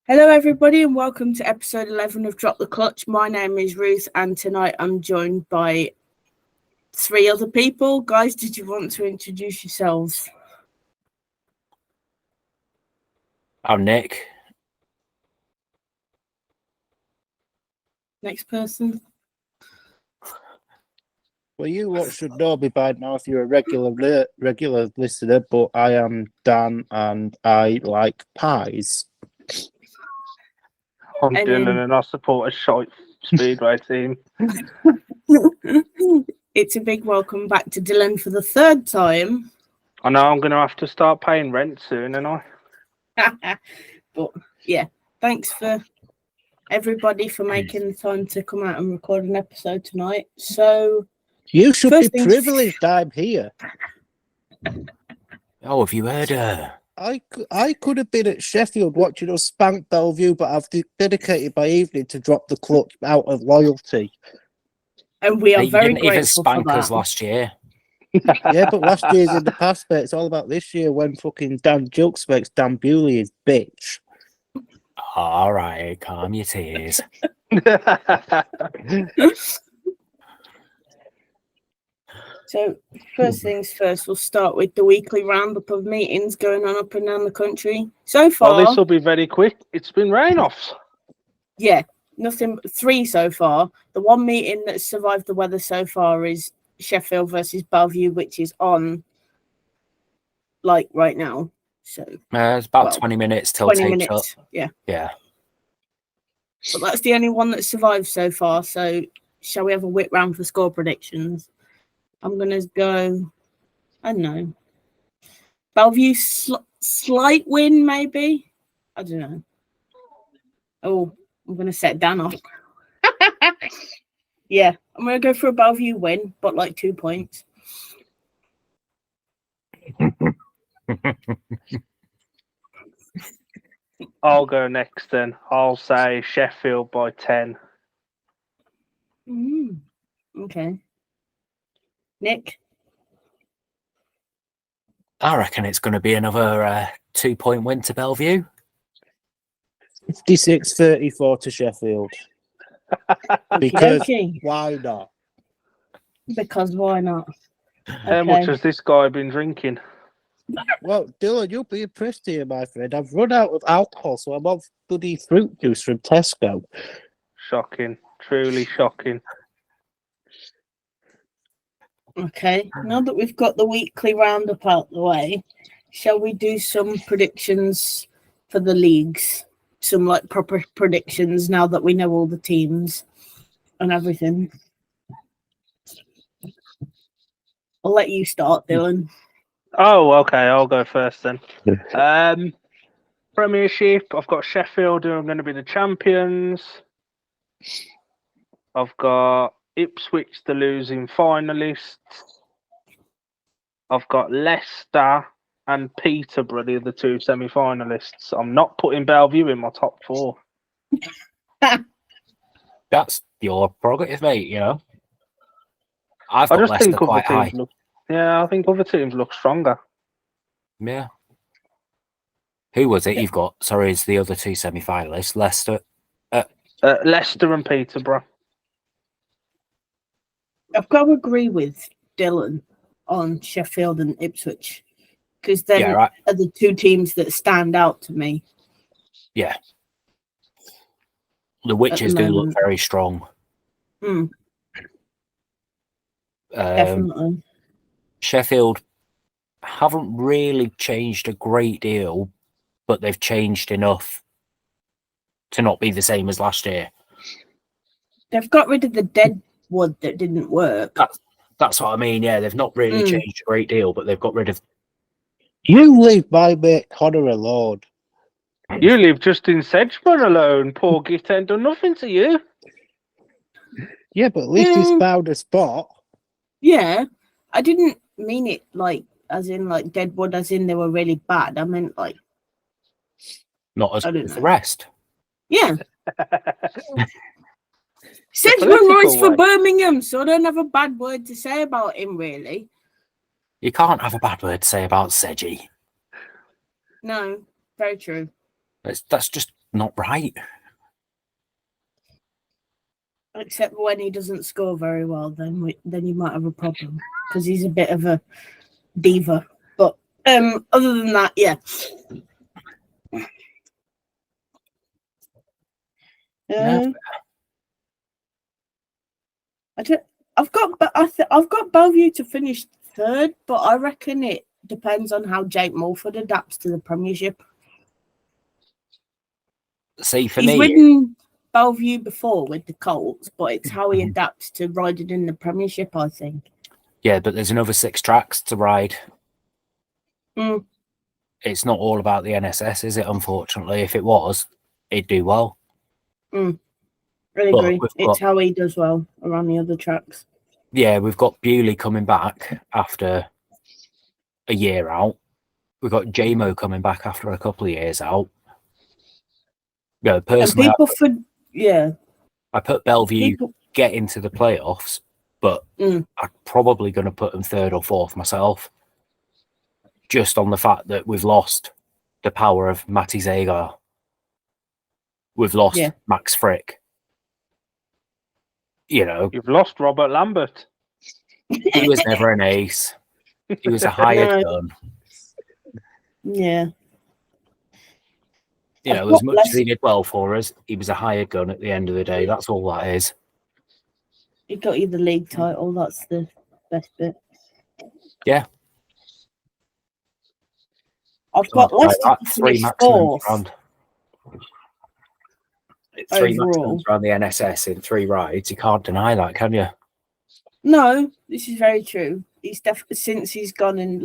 Hello, everybody, and welcome to episode 11 of Drop the Clutch. My name is Ruth, and tonight I'm joined by 3 other people. Guys, did you want to introduce yourselves? I'm Nick. Next person. Well, you lot should know me by now if you're a regular listener, but I am Dan and I like pies. I'm And Dylan then- and I support a shite speedway team. It's a big welcome back to Dylan for the 3rd time. I know I'm going to have to start paying rent soon, and But yeah, thanks for everybody for making the time to come out and record an episode tonight. So You should be First things- privileged I'm here. Oh, have you heard her? I could have been at Sheffield watching us spank Bellevue, but I've dedicated my evening to Drop the Clutch out of loyalty. and we are You very didn't even grateful for spank us that. last year. Yeah, but last year's in the past, but it's all about this year when fucking Dan Jukes makes Dan Bewley his bitch. All right, calm your tears. So first things first, we'll start with the weekly roundup of meetings going on up and down the country. So far, Well, this will be very quick. It's been rain-offs. yeah, nothing. 3 so far. The one meeting that survived the weather so far is Sheffield versus Bellevue, which is on like right now. So It's about Well, 20 minutes till 20 tapes up. minutes. Yeah, Yeah. but that's the only one that survived so far. So shall we have a whip round for score predictions? I'm gonna go. I don't know. Bellevue slight win, maybe. I don't know. Oh, I'm gonna set Dan off. Yeah, I'm gonna go for a Bellevue win, but like 2 points. I'll go next then. I'll say Sheffield by 10. Okay. Nick. I reckon it's going to be another 2-point win to Bellevue. 56-34 to Sheffield. Because Okay. why not? Because why not? How much has this guy been drinking? Well, Dylan, you'll be impressed here, my friend. I've run out of alcohol, so I'm on bloody fruit juice from Tesco. Shocking. Truly shocking. Okay. Now that we've got the weekly roundup out the way, shall we do some predictions for the leagues? Some like proper predictions now that we know all the teams and everything. I'll let you start, Dylan. Oh, okay. I'll go first then. Premiership, I've got Sheffield who are going to be the champions. I've got Ipswich, the losing finalists. I've got Leicester and Peterborough, the 2 semi-finalists. I'm not putting Bellevue in my top 4. That's your prerogative, mate, you know. I've I got just Leicester think other quite high. teams look. Yeah, I think other teams look stronger. Yeah. Who was it you've got? Sorry, it's the other 2 semi-finalists. Leicester. Leicester and Peterborough. I've got to agree with Dylan on Sheffield and Ipswich because then Yeah, right. are the 2 teams that stand out to me. Yeah. The Witches do look moment. very strong. Definitely. Sheffield haven't really changed a great deal, but they've changed enough to not be the same as last year. They've got rid of the dead wood that didn't work. That's what I mean. Yeah, they've not really changed a great deal, but they've got rid of. You leave my mate Connor alone. You leave Justin Sedgman alone. Poor git ain't done nothing to you. Yeah, but at least he's found a spot. Yeah, I didn't mean it like as in like Deadwood, as in they were really bad. I meant like Not as I good don't as the know. rest. yeah. Sedgman political writes for way. Birmingham, so I don't have a bad word to say about him really. You can't have a bad word to say about Sedgy. No, very true. That's just not right. Except when he doesn't score very well, then you might have a problem because he's a bit of a diva. But other than that, yeah. I've got Bellevue to finish third, but I reckon it depends on how Jake Mulford adapts to the Premiership. See, for He's me, ridden Bellevue before with the Colts, but it's how he adapts to riding in the Premiership, I think. yeah, but there's another 6 tracks to ride. Mm. It's not all about the NSS, is it? Unfortunately, if it was, he'd do well. I agree. It's how he does well around the other tracks. Yeah, we've got Bewley coming back after a year out. We've got JMO coming back after a couple of years out. Yeah, personally, I put Bellevue get into the playoffs, but I'm probably going to put them third or fourth myself, just on the fact that we've lost the power of Matty Zagar. We've lost Max Frick. You know, you've lost Robert Lambert. He was never an ace. He was a hired gun. Yeah. You know, as much as he did well for us, he was a hired gun at the end of the day. That's all that is. He got you the league title. That's the best bit. Yeah. I've got Leicester to finish fourth. 3 maximums around the NSS in 3 rides. You can't deny that, can you? No, this is very true. He's since he's gone and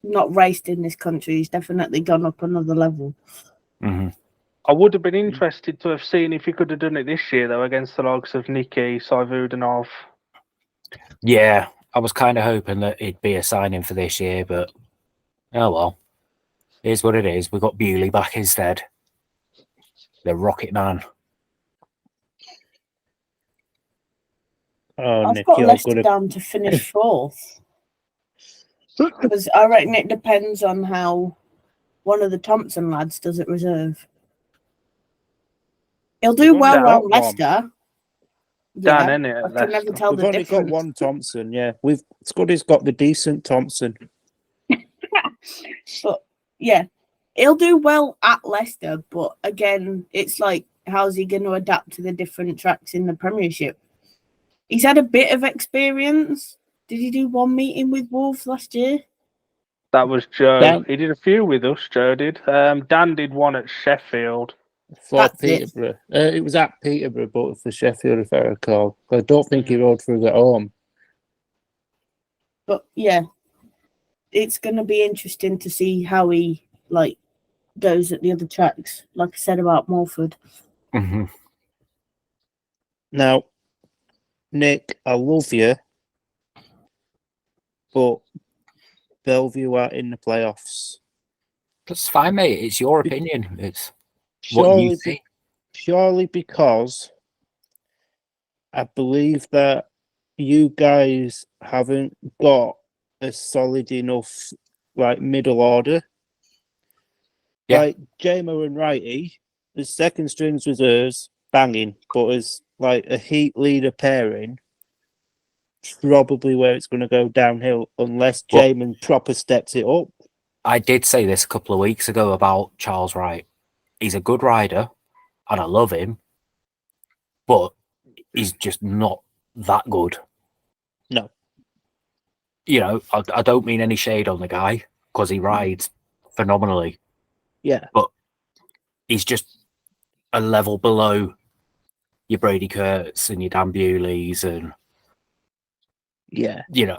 not raced in this country, he's definitely gone up another level. Mm-hmm. I would have been interested to have seen if he could have done it this year, though, against the likes of Nicky, Saivudanov. Yeah, I was kind of hoping that it'd be a signing for this year, but oh well. Here's what it is. We've got Bewley back instead. The Rocket Man. I've got Leicester down to finish fourth. Because I reckon it depends on how one of the Thompson lads does at reserve. He'll do well around Leicester. Dan, Yeah, innit, I can never tell the difference. We've only got one Thompson, yeah. Scuddy's got the decent Thompson. But yeah, he'll do well at Leicester, but again, it's like, how's he going to adapt to the different tracks in the Premiership? He's had a bit of experience. Did he do one meeting with Wolves last year? That was Joe. He did a few with us, Joe did. Dan did one at Sheffield. For Peterborough. It was at Peterborough, but for Sheffield, if I recall. I don't think he rode through the home. But yeah, it's going to be interesting to see how he goes at the other tracks. Like I said about Morford. Mm-hmm. Now, Nick, I love you, but Bellevue are in the playoffs. That's fine, mate. It's your opinion. It's what you think. Purely because I believe that you guys haven't got a solid enough middle order. Yeah. Like JMO and Righty, the second strings reserves, banging, but as a heat leader pairing, probably where it's going to go downhill unless Jamin proper steps it up. I did say this a couple of weeks ago about Charles Wright. He's a good rider, and I love him, but he's just not that good. No. You know, I don't mean any shade on the guy, because he rides phenomenally. Yeah. But he's just a level below your Brady Kurtz and your Dan Bewleys and... Yeah. You know.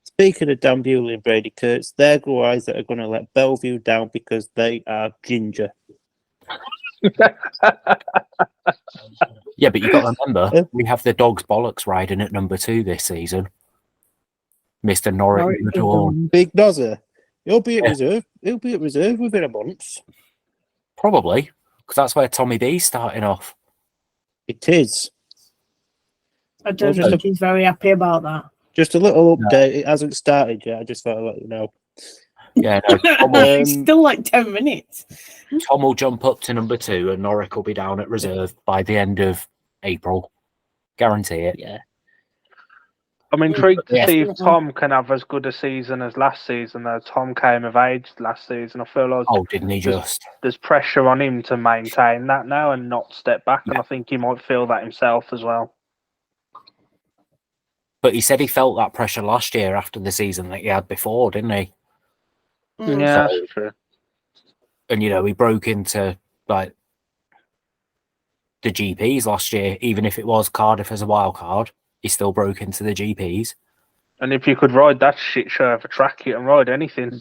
Speaking of Dan Bewley and Brady Kurtz, they're guys that are going to let Bellevue down because they are ginger. Yeah, but you've got to remember, we have the dog's bollocks riding at number 2 this season. Mr. Norwich Dawn. Big Nozzer. He'll be at reserve. He'll be at reserve within a month. Probably, because that's where Tommy B's starting off. It is. I don't think he's very happy about that. Just a little update. It hasn't started yet. I just thought I'd let you know. Yeah, no, It's still like 10 minutes. Tom will jump up to number 2 and Norrick will be down at reserve by the end of April. Guarantee it. Yeah. I'm intrigued to see if Definitely. Tom can have as good a season as last season, though. Tom came of age last season. I feel like Oh, didn't he just? there's pressure on him to maintain that now and not step back, and Yeah. I think he might feel that himself as well. But he said he felt that pressure last year after the season that he had before, didn't he? Mm. Yeah, So- that's true. And, you know, he broke into, like, the GPs last year, even if it was Cardiff as a wild card. He still broke into the GPs. And if you could ride that shit show of a track, you can ride anything.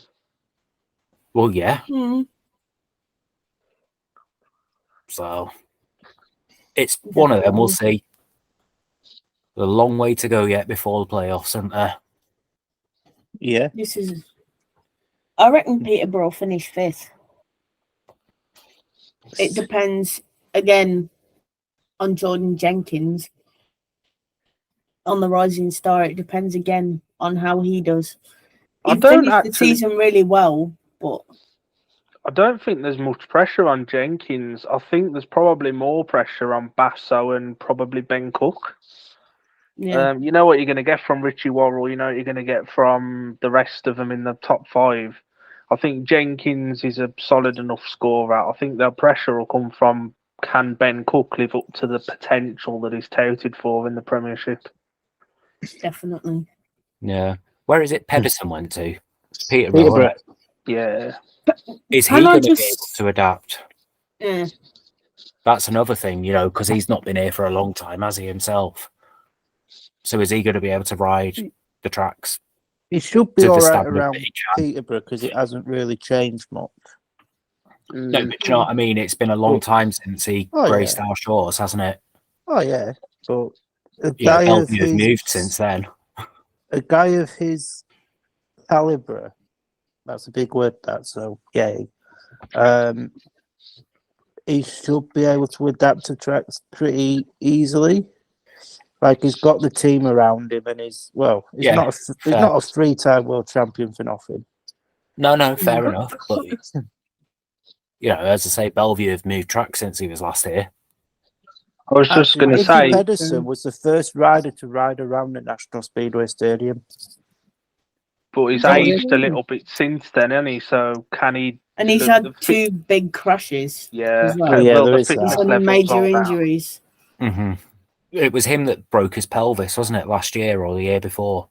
Well, yeah. Mm. So it's one of them. We'll see. A long way to go yet before the playoffs, isn't there? Yeah. This is. I reckon Peterborough finish 5th. It depends again on Jordan Jenkins, on the rising star. It depends again on how he does. I He don't finished the actually- season really well, but I don't think there's much pressure on Jenkins. I think there's probably more pressure on Basso and probably Ben Cook. yeah, You know what you're going to get from Richie Worrell. You know what you're going to get from the rest of them in the top 5. I think Jenkins is a solid enough scorer. I think the pressure will come from, can Ben Cook live up to the potential that he's touted for in the Premiership? definitely. Yeah. Where is it Pedersen went to? Peterborough. Peterborough. Isn't it? Yeah. Is Can he I going to be just- able to adapt? Yeah, That's another thing, you know, because he's not been here for a long time, has he himself? So is he going to be able to ride the tracks? He should be To the all right standard that around he can. Peterborough because it hasn't really changed much. No, but you know what I mean? It's been a long time since he Oh, graced yeah. our shores, hasn't it? Oh yeah, but a Yeah, guy of Bellevue have his moved since then. a guy of his caliber. That's a big word. That so gay. He should be able to adapt to tracks pretty easily. Like he's got the team around him, and he's Yeah, he's fair. not a 3-time world champion for nothing. No, fair enough. But, you know, as I say, Bellevue have moved track since he was last here. I was just going to Ricky say, Pedersen was the first rider to ride around the National Speedway Stadium. but he's Yeah. aged a little bit since then, hasn't he? So can he? and he's the- had the fit- 2 big crashes. Yeah. as well. Oh, yeah, Will there the is that. fitness He's had levels major are down? injuries. Mm-hmm. It was him that broke his pelvis, wasn't it, last year or the year before?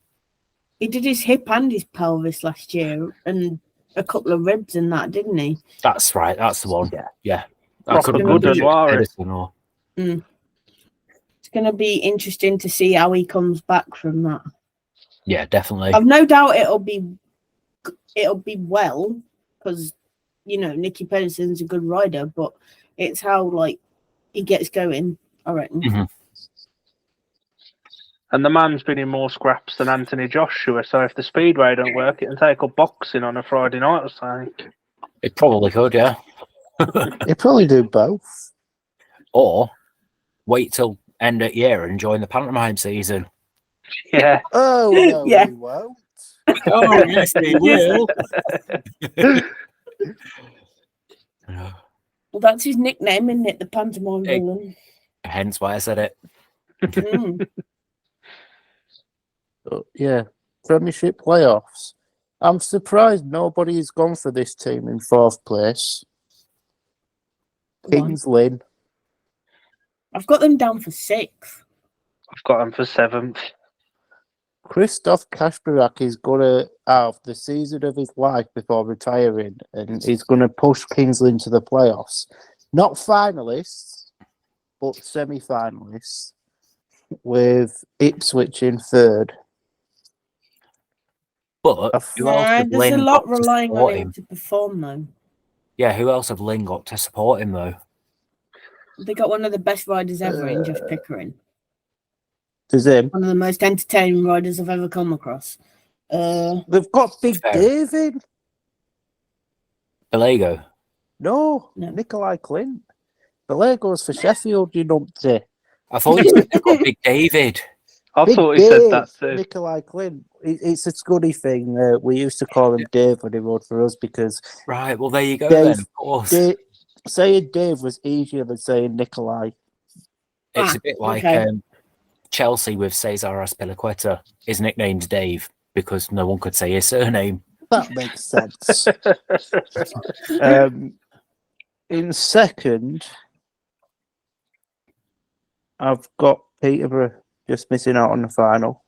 He did his hip and his pelvis last year, and a couple of ribs and that, didn't he? That's right. That's the one. Yeah. Yeah. I Proper couldn't good remember if and it was wire. Pedersen or... It's going to be interesting to see how he comes back from that. Yeah, definitely. I've no doubt it'll be well, because you know Nicky Pedersen's a good rider, but it's how like he gets going, I reckon. Mhm. And the man's been in more scraps than Anthony Joshua. So if the speedway don't work, it can take up boxing on a Friday night or something. It probably could, yeah. He'd probably do both. Or wait till end of year and join the pantomime season. Yeah. Oh no, Yeah. he won't. Oh, yes, they will. Well, that's his nickname, isn't it? The pantomime Hey. villain. Hence why I said it. Mm. But yeah, Premiership playoffs. I'm surprised nobody's gone for this team in 4th place. Come on. Kings Lynn. I've got them down for 6th. I've got him for 7th. Christoph Kasparak is going to have the season of his life before retiring, and he's going to push Kings Lynn to the playoffs. Not finalists, but semi-finalists, with Ipswich in 3rd. But who else have There's a Lynn lot got to relying on support him him? to perform, though. Yeah, who else have Lynn got to support him, though? They got one of the best riders ever in Josh Pickering. There's him. One of the most entertaining riders I've ever come across. They've got Big Fair. David. Belago. No, No. Nikolai Clint. The Legos for Sheffield, you numpty. I thought you said they got Big David. I Big thought he said that Dave, too. Nikolai Clint. It's a Scuddy thing. We used to call him Dave when he rode for us because Right, well, there you go Dave, then, of course. saying Dave was easier than saying Nikolai. It's a bit like okay. Chelsea with Cesar Azpilicueta. His nickname's Dave because no one could say his surname. That makes sense. In second, I've got Peterborough just missing out on the final.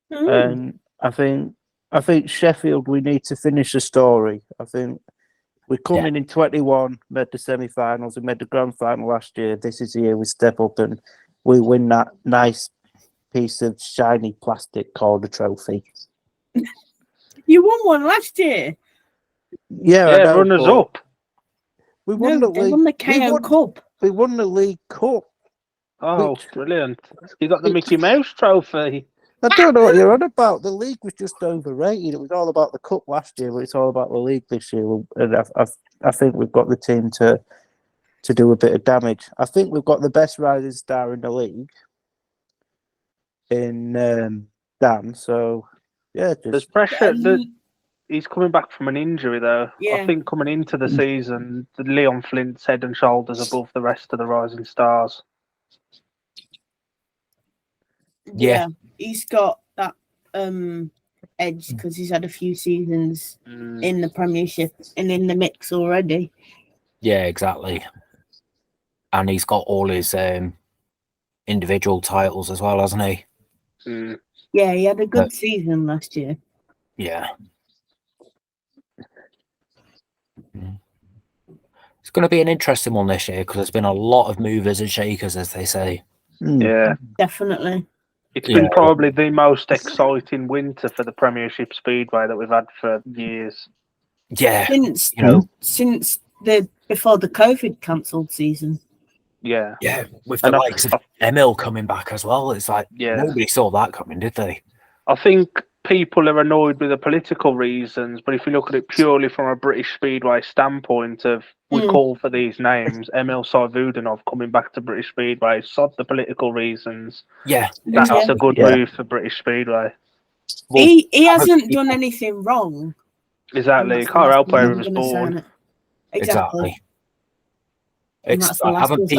And I think Sheffield, we need to finish the story. I think we're coming in 21, made the semi-finals, we made the grand final last year. This is the year we step up and we win that nice piece of shiny plastic called a trophy. You won one last year. Yeah, Yeah, runners up. We won the They league. won the KO Cup. We won the League Cup. Oh, brilliant. You got the Mickey Mouse trophy. I don't know what you're on about. The league was just overrated. It was all about the cup last year, but it's all about the league this year. And I think we've got the team to do a bit of damage. I think we've got the best rising star in the league in Dan. So yeah, There's pressure. He's coming back from an injury, though. Yeah. I think coming into the season, Leon Flint's head and shoulders above the rest of the rising stars. Yeah, he's got that edge because he's had a few seasons in the Premiership and in the mix already. Yeah, exactly. And he's got all his individual titles as well, hasn't he? Yeah, he had a good season last year. Yeah. It's going to be an interesting one this year because there's been a lot of movers and shakers, as they say. Yeah, definitely. It's been probably the most exciting winter for the Premiership Speedway that we've had for years. Yeah, since before the COVID cancelled season. Yeah, with the likes of Emil coming back as well. It's like nobody saw that coming, did they? I think people are annoyed with the political reasons, but if you look at it purely from a British Speedway standpoint of we call for these names, Emil Saivudinov coming back to British Speedway, sod the political reasons. Yeah, that's a good move for British Speedway. Well, he hasn't done anything wrong. Exactly, can't help where he was born. Exactly. It's haven't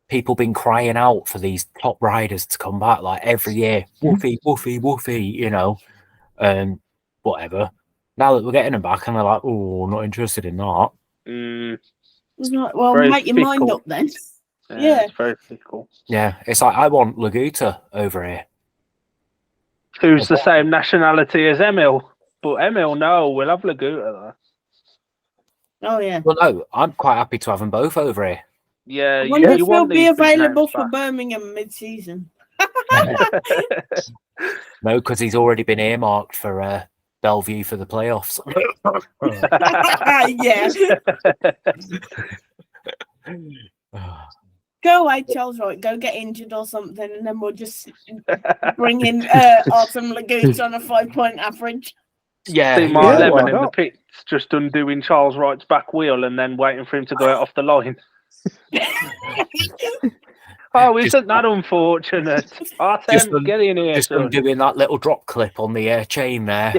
people been crying out for these top riders to come back like every year? Woofy, woofy, woofy, you know, whatever. Now that we're getting them back, and they're like, "Oh, not interested in that." Well, make your mind up then. Yeah, it's very fickle. Yeah, it's like I want Laguta over here. Who's the same nationality as Emil? But Emil, no, we'll have Laguta though. Oh yeah. Well, no, I'm quite happy to have them both over here. Yeah, I wonder if he'll be available for Birmingham mid-season. No, because he's already been earmarked for Bellevue for the playoffs. Go away, Charles Wright. Go get injured or something, and then we'll just bring in Artem Laguta on a 5-point average. Yeah, see Mark Lemon in the pits just undoing Charles Wright's back wheel and then waiting for him to go out off the line. Oh, isn't that unfortunate? Artem, get in here. Just undoing that little drop clip on the chain there.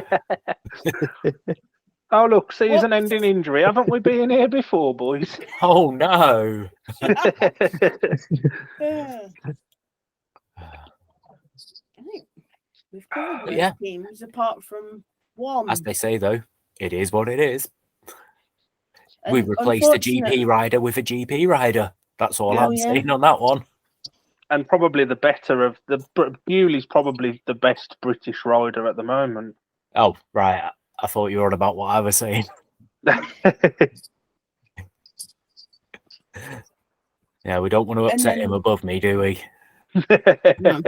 Oh, look, season-ending injury. Haven't we been here before, boys? Oh, no. I think we've covered those teams apart from one. As they say, though, it is what it is. We replaced a GP rider with a GP rider. That's all I'm saying on that one. And probably the better of the Bewley's probably the best British rider at the moment. Oh, right. I thought you were on about what I was saying. Yeah, we don't want to upset him above me, do we? No.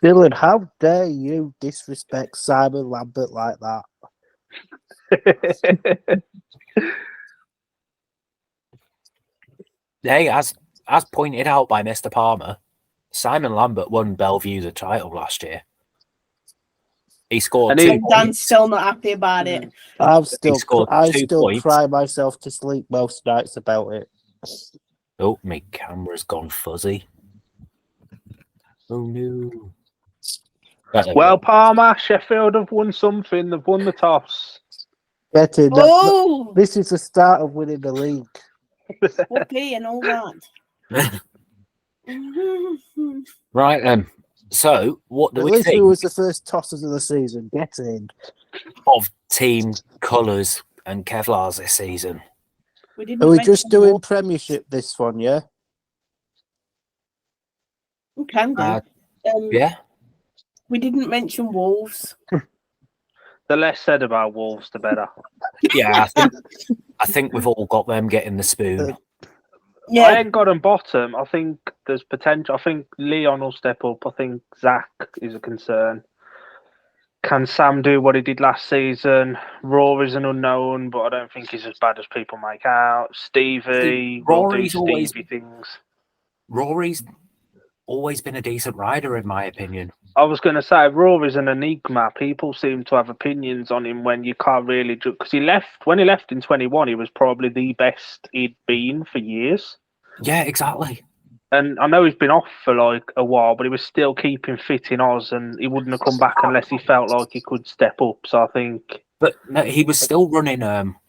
Dylan, how dare you disrespect Simon Lambert like that? Hey, as pointed out by Mr. Palmer, Simon Lambert won Bellevue the title last year. He scored 2 points. Dan's still not happy about it. I still cry myself to sleep most nights about it. Oh, my camera's gone fuzzy. Oh no. Well, Palmer, Sheffield have won something. They've won the toss. Get in. Oh, This is the start of winning the league. whoopee and all that. Right then. So, what do At we least we think was the first tossers of the season. Get in. of team colours and Kevlars this season? We didn't Are we mention just doing Wolves. Premiership this one, yeah? We can do. Yeah. We didn't mention Wolves. The less said about Wolves, the better. Yeah, I think we've all got them getting the spoon. I Yeah, ain't got them bottom. I think there's potential. I think Leon will step up. I think Zach is a concern. Can Sam do what he did last season? Rory's an unknown, but I don't think he's as bad as people make out. Stevie will do Stevie things. Rory's always been a decent rider, in my opinion. I was going to say Rory's an enigma. People seem to have opinions on him when you can't really because when he left in 21, he was probably the best he'd been for years. Yeah, exactly. And I know he's been off for like a while, but he was still keeping fit in Oz, and he wouldn't have come back unless he felt like he could step up. So I think, but no, he was still running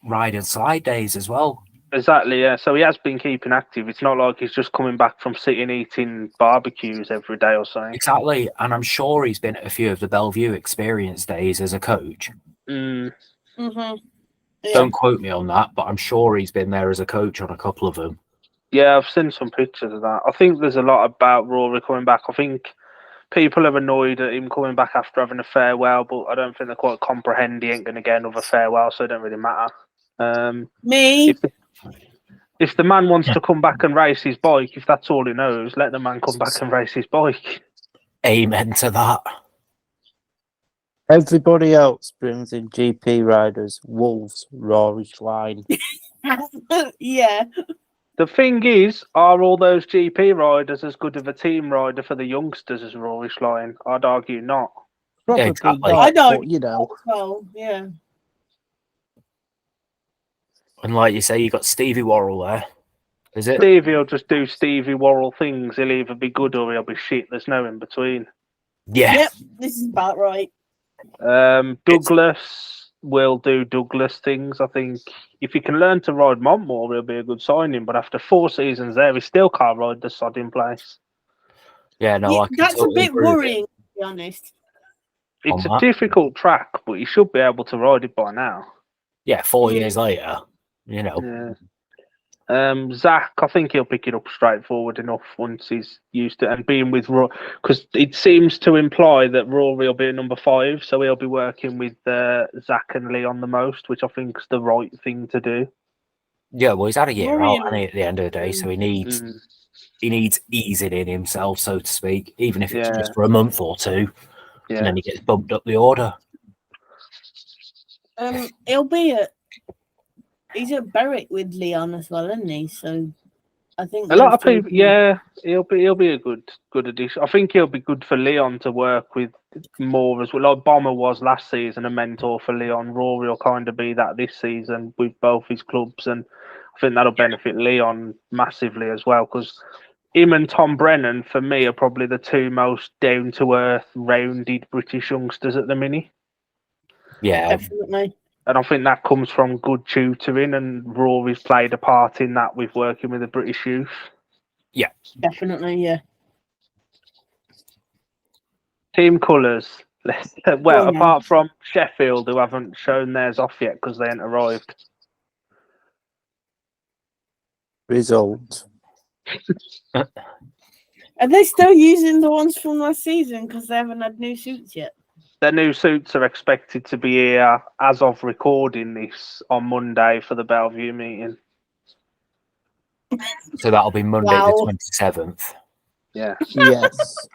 ride and slide days as well. Exactly, yeah. So he has been keeping active. It's not like he's just coming back from sitting eating barbecues every day or something. Exactly, and I'm sure he's been at a few of the Bellevue experience days as a coach. Mm. Mm-hmm. Yeah. Don't quote me on that, but I'm sure he's been there as a coach on a couple of them. Yeah, I've seen some pictures of that. I think there's a lot about Rory coming back. I think people are annoyed at him coming back after having a farewell, but I don't think they quite comprehend he ain't going to get another farewell, so it don't really matter. Me? If the man wants to come back and race his bike, if that's all he knows, let the man come back and race his bike. Amen to that. Everybody else brings in GP riders. Wolves, Rory's line. Yeah. The thing is, are all those GP riders as good of a team rider for the youngsters as Rory Schlein? I'd argue not. Probably exactly. not, I don't. but, you know. Well, yeah. And like you say, you got Stevie Worrell there. Is it? Stevie will just do Stevie Worrell things. He'll either be good or he'll be shit. There's no in between. Yeah. Yep, this is about right. Douglas will do Douglas things. I think if he can learn to ride Montmore, he'll be a good signing. But after 4 seasons there, he still can't ride the sod in place. Yeah, no, Yeah, I can that's totally a bit agree with worrying, to be honest. It's On a that. difficult track, but he should be able to ride it by now. Yeah, 4 years later, you know. Yeah. Zach, I think he'll pick it up straightforward enough once he's used to it. And being with Rory, because it seems to imply that Rory will be at number 5, so he'll be working with Zach and Leon the most, which I think is the right thing to do. Yeah, well, he's had a year Rory out, and- hasn't he, at the end of the day, so he needs easing in himself, so to speak, even if it's just for a month or two, and then he gets bumped up the order. He's at Berwick with Leon as well, isn't he? So I think A lot of people, he'll be a good addition. I think he'll be good for Leon to work with more as well. Like Bomber was last season, a mentor for Leon. Rory will kind of be that this season with both his clubs, and I think that'll benefit Leon massively as well, because him and Tom Brennan, for me, are probably the 2 most down-to-earth, rounded British youngsters at the minute. Yeah. Definitely. And I think that comes from good tutoring, and Rory's played a part in that with working with the British youth. Yeah. Definitely, yeah. Team colours. Well, Go on, apart from Sheffield, who haven't shown theirs off yet because they ain't arrived. Result. Are they still using the ones from last season because they haven't had new suits yet? Their new suits are expected to be here as of recording this on Monday for the Bellevue meeting. So that'll be Monday the 27th. Yeah. Yes.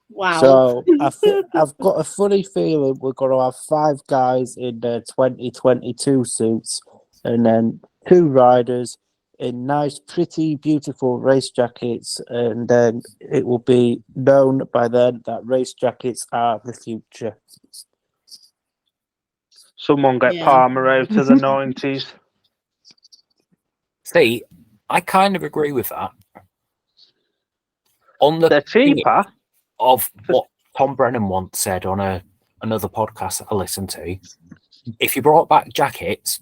Wow. So I've got a funny feeling we're going to have 5 guys in their 2022 suits, and then 2 riders in nice, pretty, beautiful race jackets, and then it will be known by then that race jackets are the future. Someone get Palmer out of the 90s. See, I kind of agree with that. They're cheaper. of what Tom Brennan once said on another podcast I listened to. If you brought back jackets,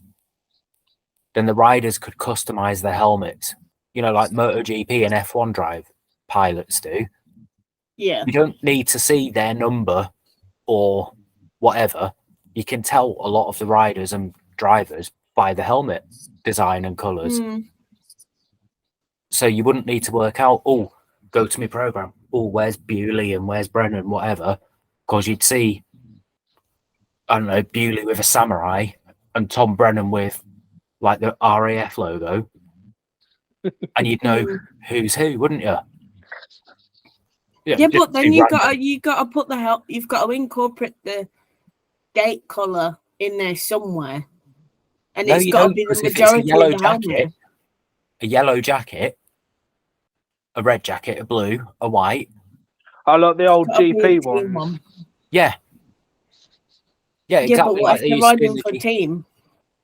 then the riders could customize their helmets. You know, like MotoGP and F1 drive pilots do. Yeah. You don't need to see their number or whatever. You can tell a lot of the riders and drivers by the helmet design and colours. So you wouldn't need to work out, oh, go to my program. Oh, where's Bewley and where's Brennan, whatever. Because you'd see, I don't know, Bewley with a samurai and Tom Brennan with like the RAF logo. And you'd know who's who, wouldn't you? Yeah, but then you gotta put you've got to incorporate the gate colour in there somewhere. And it's got to be the majority of the helmet. A yellow jacket, a red jacket, a blue, a white. I like the old GP ones. Yeah. Yeah, exactly. Yeah, but what if they're riding for a team?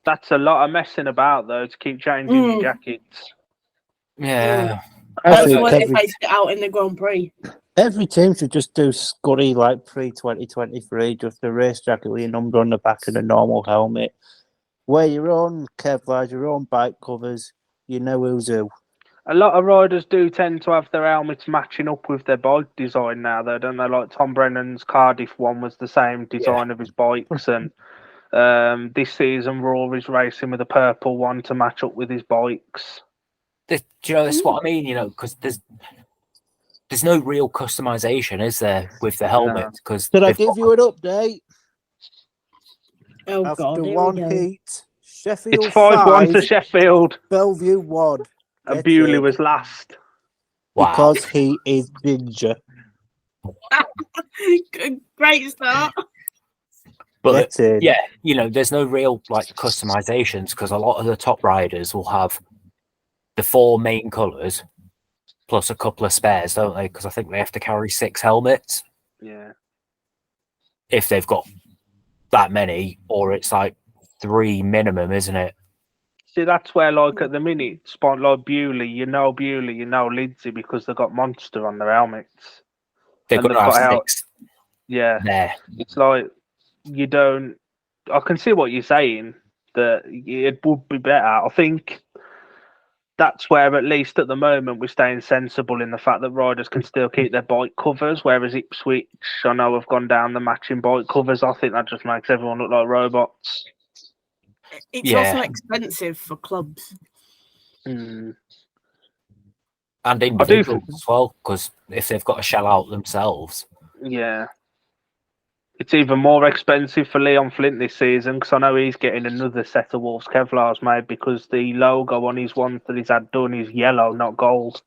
That's a lot of messing about, though, to keep changing your jackets. Yeah. That's why they phased it out in the Grand Prix. Every team should just do Scuddy like pre-2023, just a race jacket with your number on the back and a normal helmet. Wear your own Kevlar, your own bike covers, you know who's who. A lot of riders do tend to have their helmets matching up with their bike design now, though, don't they? Like Tom Brennan's Cardiff one was the same design of his bikes, and this season Rory's racing with a purple one to match up with his bikes. Do you know, that's what I mean, you know, because there's no real customization, is there, with the helmet? Because Did I give you an update? Oh, After God, one heat, Sheffield it's 5-1 to Sheffield. Bellevue won. And Bewley was last. Wow. Because he is ginger. Great start. But yeah, you know, there's no real like customizations because a lot of the top riders will have the 4 main colours plus a couple of spares, don't they? Because I think they have to carry 6 helmets. Yeah. If they've got that many, or it's like 3 minimum, isn't it? See, that's where, like, at the minute, spot like Bewley, you know Lindsay because they've got Monster on their helmets. They've got to have 6. Yeah. There. It's like, you don't... I can see what you're saying, that it would be better. I think that's where, at least at the moment, we're staying sensible in the fact that riders can still keep their bike covers, whereas Ipswich, I know, have gone down the matching bike covers. I think that just makes everyone look like robots. It's also expensive for clubs. And individuals as well, because if they've got to shell out themselves. Yeah. It's even more expensive for Leon Flint this season because I know he's getting another set of Wolves Kevlars made because the logo on his ones that he's had done is yellow, not gold.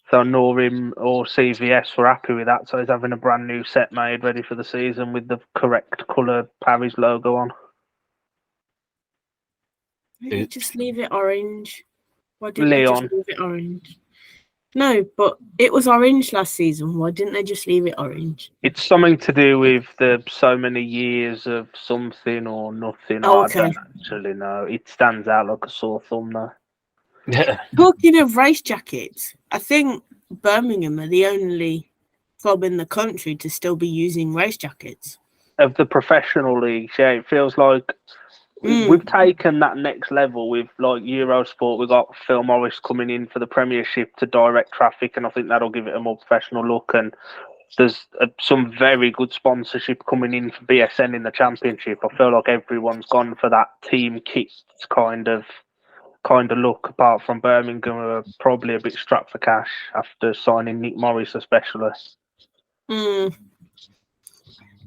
So nor him or CVS were happy with that, so he's having a brand new set made ready for the season with the correct colour Paris logo on. Maybe just leave it orange. Why didn't Leon. they just leave it orange? No, but it was orange last season. Why didn't they just leave it orange? It's something to do with the so many years of something or nothing. I don't actually know. It stands out like a sore thumb though. Talking of race jackets, I think Birmingham are the only club in the country to still be using race jackets. Of the professional leagues, yeah, it feels like we've taken that next level with like Eurosport. We've got Phil Morris coming in for the Premiership to direct traffic, and I think that'll give it a more professional look. And there's some very good sponsorship coming in for BSN in the Championship. I feel like everyone's gone for that team kit kind of look, apart from Birmingham, who are probably a bit strapped for cash after signing Nick Morris especially.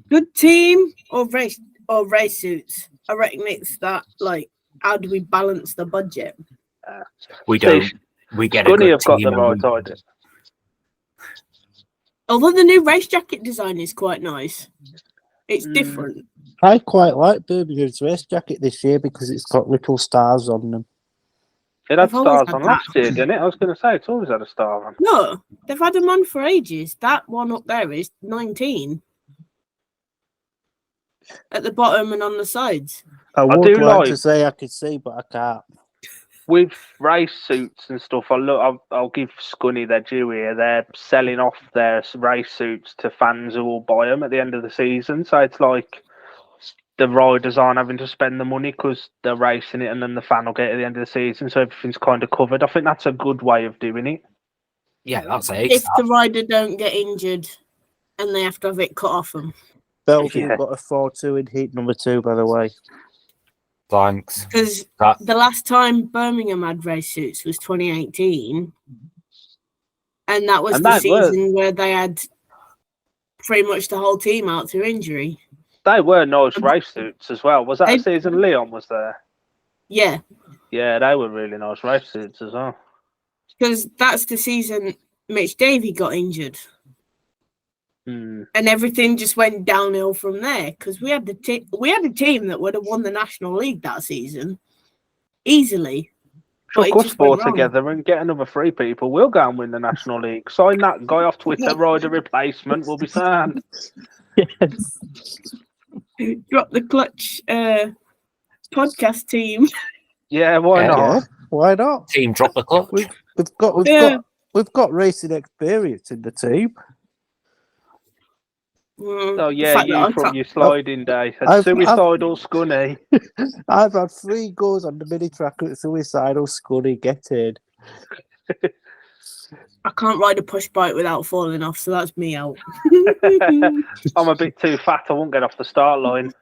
Good team or race suits? I reckon it's that, like, how do we balance the budget? We don't. We get a good have got team. the right idea. Although the new race jacket design is quite nice. It's different. I quite like Birmingham's race jacket this year because it's got little stars on them. It had stars on last year, didn't it? I was going to say, it's always had a star on. No, they've had them on for ages. That one up there is 19. At the bottom and on the sides. I would like to say I could see, but I can't. with race suits and stuff, I'll give Scunny their due here. They're selling off their race suits to fans who will buy them at the end of the season. So it's like the riders aren't having to spend the money because they're racing it, and then the fan will get it at the end of the season. So everything's kind of covered. I think that's a good way of doing it. Yeah, that's it. If the rider don't get injured and they have to have it cut off them. Bellevue Yeah. got a 4-2 in heat number 2, by the way. Thanks. Because That- the last time Birmingham had race suits was 2018. And that was And the that season where they had pretty much the whole team out through injury. They were nice race suits as well. Was that They- a season Leon was there? Yeah, Yeah, they were really nice race suits as well. because that's the season Mitch Davey got injured. Hmm. And everything just went downhill from there because we had a team that would have won the National League that season easily. But Chuck it us just four went wrong. together and get another 3 people. We'll go and win the National League. Sign that guy off Twitter, rider replacement. We'll be sound. Yes. Drop the clutch podcast team. Yeah, why Yeah. not? Yeah, why not? Team drop the clutch. We've got racing experience in the team. Oh The yeah, fact that you I from can't- your sliding day. A I've- suicidal Scunny. I've had 3 goals on the mini track at Suicidal Scunny. Get in. I can't ride a push bike without falling off, so that's me out. I'm a bit too fat. I won't get off the start line.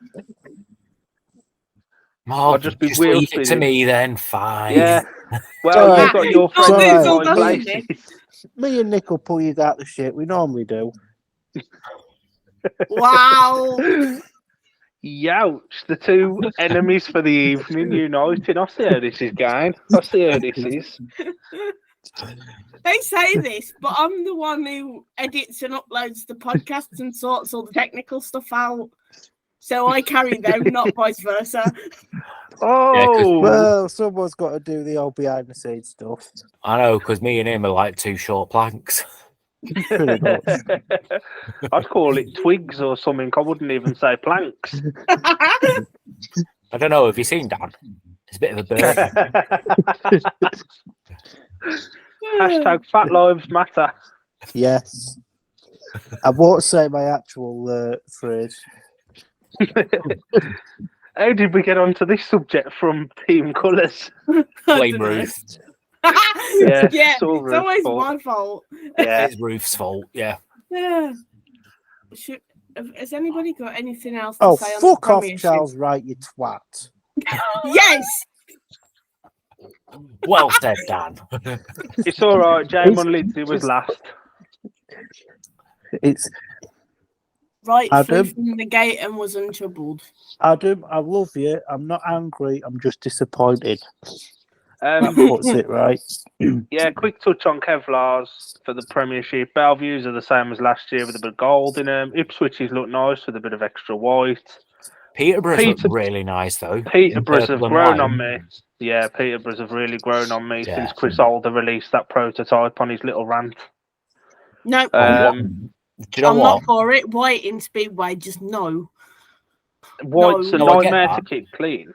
Oh, I'll just be leave wheel it to spinning. me then. Fine. Yeah. Well, Sorry. you've got your Don't friends do in so, high doesn't places. Me and Nick will pull you out the shit. We normally do. Wow. Youch, the 2 enemies for the evening uniting. I see how this is going. I see how this is. They say this, but I'm the one who edits and uploads the podcasts and sorts all the technical stuff out. So I carry them, not vice versa. Oh, Well, someone's got to do the old behind the scenes stuff. I know, because me and him are like 2 short planks. Pretty much. I'd call it twigs or something. I wouldn't even say planks. I don't know. Have you seen Dan? It's a bit of a bird. Hashtag fat lives matter. Yes. I won't say my actual phrase. How did we get onto this subject from team colours? Blame Ruth. Yeah, it's it's all Ruth's always fault. my fault. Yeah. It's Ruth's fault. Yeah. Yeah. Has anybody got anything else to Oh, say on fuck the off, Premiership? Charles Wright, you twat. Yes! Well said, Dan. It's all right. Jamon Lindsay was last. It's Right Adam? through from the gate and was untroubled. Adam, I love you. I'm not angry. I'm just disappointed. That Um, puts it right. yeah, quick touch on Kevlar's for the Premiership. Bellevue's are the same as last year with a bit of gold in them. Ipswich's look nice with a bit of extra white. Peterborough's look Peter- really nice, though. Peterborough's have Purple and grown white. on me. Yeah, Peterborough's have really grown on me Yeah. since Chris Alder released that prototype on his little rant. No, Oh, what? Um, Do you know I'm what? not for it. White in Speedway, just no. White's a No, I get nightmare to that. keep clean.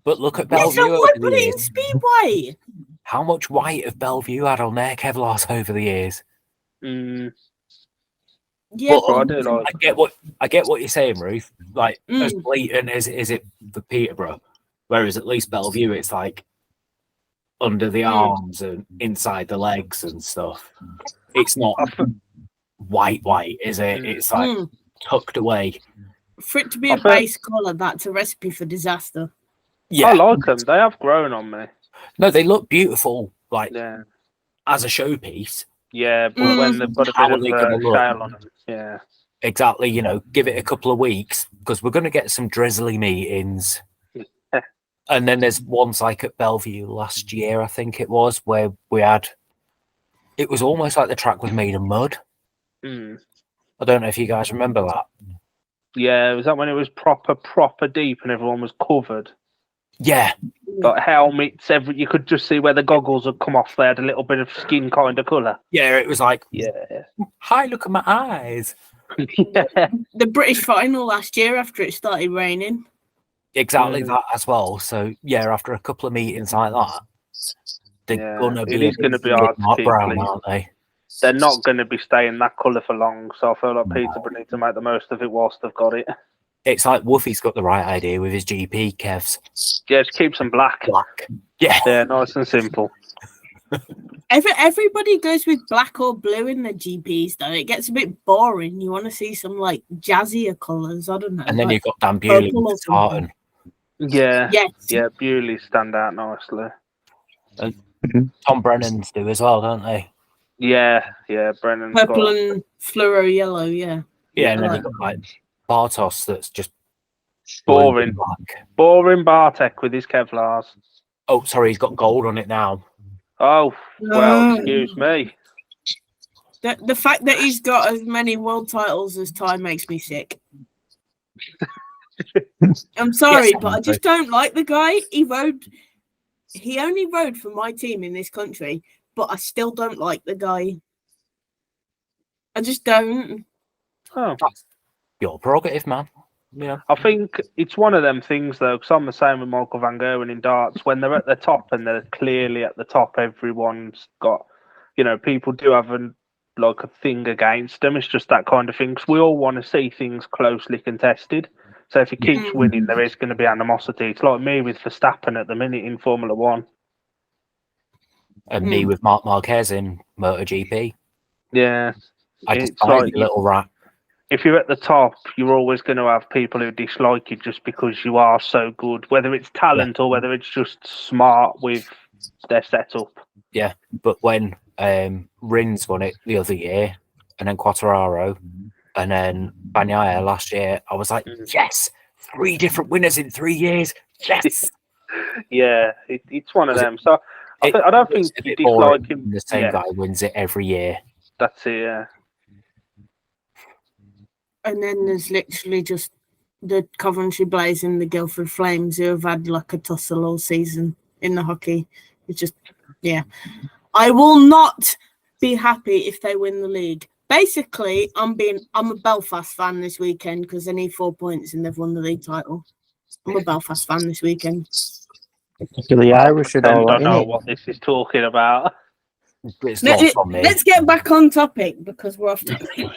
But look at Yes, I Bellevue would over put the it in years. Speedway. How much white have Bellevue had on their Kevlars over the years? Mm, Yeah, But I do like. I get what you're saying, Ruth. Like as Mm. blatant as it for Peterborough, whereas at least Bellevue, it's like under the arms and inside the legs and stuff. It's not white, is it? Mm. It's like tucked away. For it to be I a feel- base colour, that's a recipe for disaster. Yeah, I like them. They have grown on me. no, they look beautiful, like Yeah. as a showpiece. Yeah, but Mm. when they've got a How bit are of they gonna look? shale on them. Yeah. Exactly, give it a couple of weeks because we're going to get some drizzly meetings. And then there's ones like at Bellevue last year, I think it was, where it was almost like the track was made of mud. Mm. I don't know if you guys remember that. Yeah, was that when it was proper deep and everyone was covered? Yeah, Like helmets, you could just see where the goggles had come off. They had a little bit of skin kind of colour. yeah, it was like, Yeah. hi, look at my eyes. Yeah. The British final last year after it started raining. Exactly Mm. that as well. So, yeah, after a couple of meetings like that, They're gonna be. It is going to be hard to keep brown, clean. aren't they? They're not going to be staying that colour for long, so I feel like Peterborough need to make the most of it whilst they've got it. It's like Woofy's got the right idea with his GP, Kevs. Yeah, just keep them black. Yeah. Yeah, nice and simple. Everybody goes with black or blue in the GPs, though. It gets a bit boring. You want to see some like jazzier colours. I don't know. And then like you've got Dan Bewley purple with or the tartan. Yeah, Yes. yeah, Bewley stand out nicely. Tom Brennan's do as well, don't they? Yeah, Brennan's Purple got... and fluoro yellow, yeah. Yeah, and then like you've got like Bartos that's just boring. blue and black. Boring Bartek with his Kevlars. Oh, sorry, he's got gold on it now. Oh, well, No. excuse me. The fact that he's got as many world titles as Ty makes me sick. I'm sorry, Yes, but I just don't like the guy. He only rode for my team in this country, but I still don't like the guy. I just don't. Oh, Your prerogative, man. Yeah. I think it's one of them things, though, because I'm the same with Michael Van Gerwen in darts. When they're at the top and they're clearly at the top, everyone's got, people do have a thing against them. It's just that kind of thing. 'Cause we all want to see things closely contested. So if he keeps winning, there is going to be animosity. It's like me with Verstappen at the minute in Formula One. And me with Mark Marquez in MotoGP. Yeah. I It's despise like the little rat. if you're at the top, you're always going to have people who dislike you just because you are so good, whether it's talent or whether it's just smart with their setup. Yeah, but when Rins won it the other year, and then Quattararo, and then Bagnaia last year, I was like, yes, 3 different winners in 3 years. Yes. Yeah, it's one of them. So I don't think you dislike him. The same guy wins it every year. That's it, yeah. And then there's literally just the Coventry Blaze and the Guildford Flames who have had like a tussle all season in the hockey. It's just, yeah. I will not be happy if they win the league. Basically, I'm a Belfast fan this weekend because they need 4 points and they've won the league title. I'm a Belfast fan this weekend. The Irish and all I don't that, know innit? what this is talking about. Let's get back on topic because we're off topic.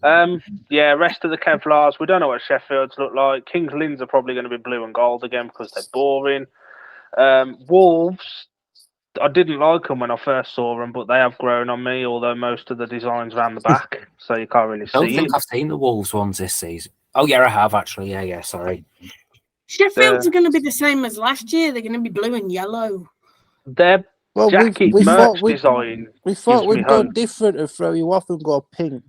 Rest of the Kevlars, we don't know what Sheffield's look like. Kings Lynn's are probably going to be blue and gold again because they're boring. Wolves, I didn't like them when I first saw them, but they have grown on me, although most of the designs around the back, so you can't really I don't see think it. I've seen the Wolves ones this season. Oh, yeah, I have actually. Yeah, sorry. Sheffield's are going to be the same as last year. They're going to be blue and yellow. Their jacket merch design. We thought gives me we'd go hope. different and throw you off and go pink.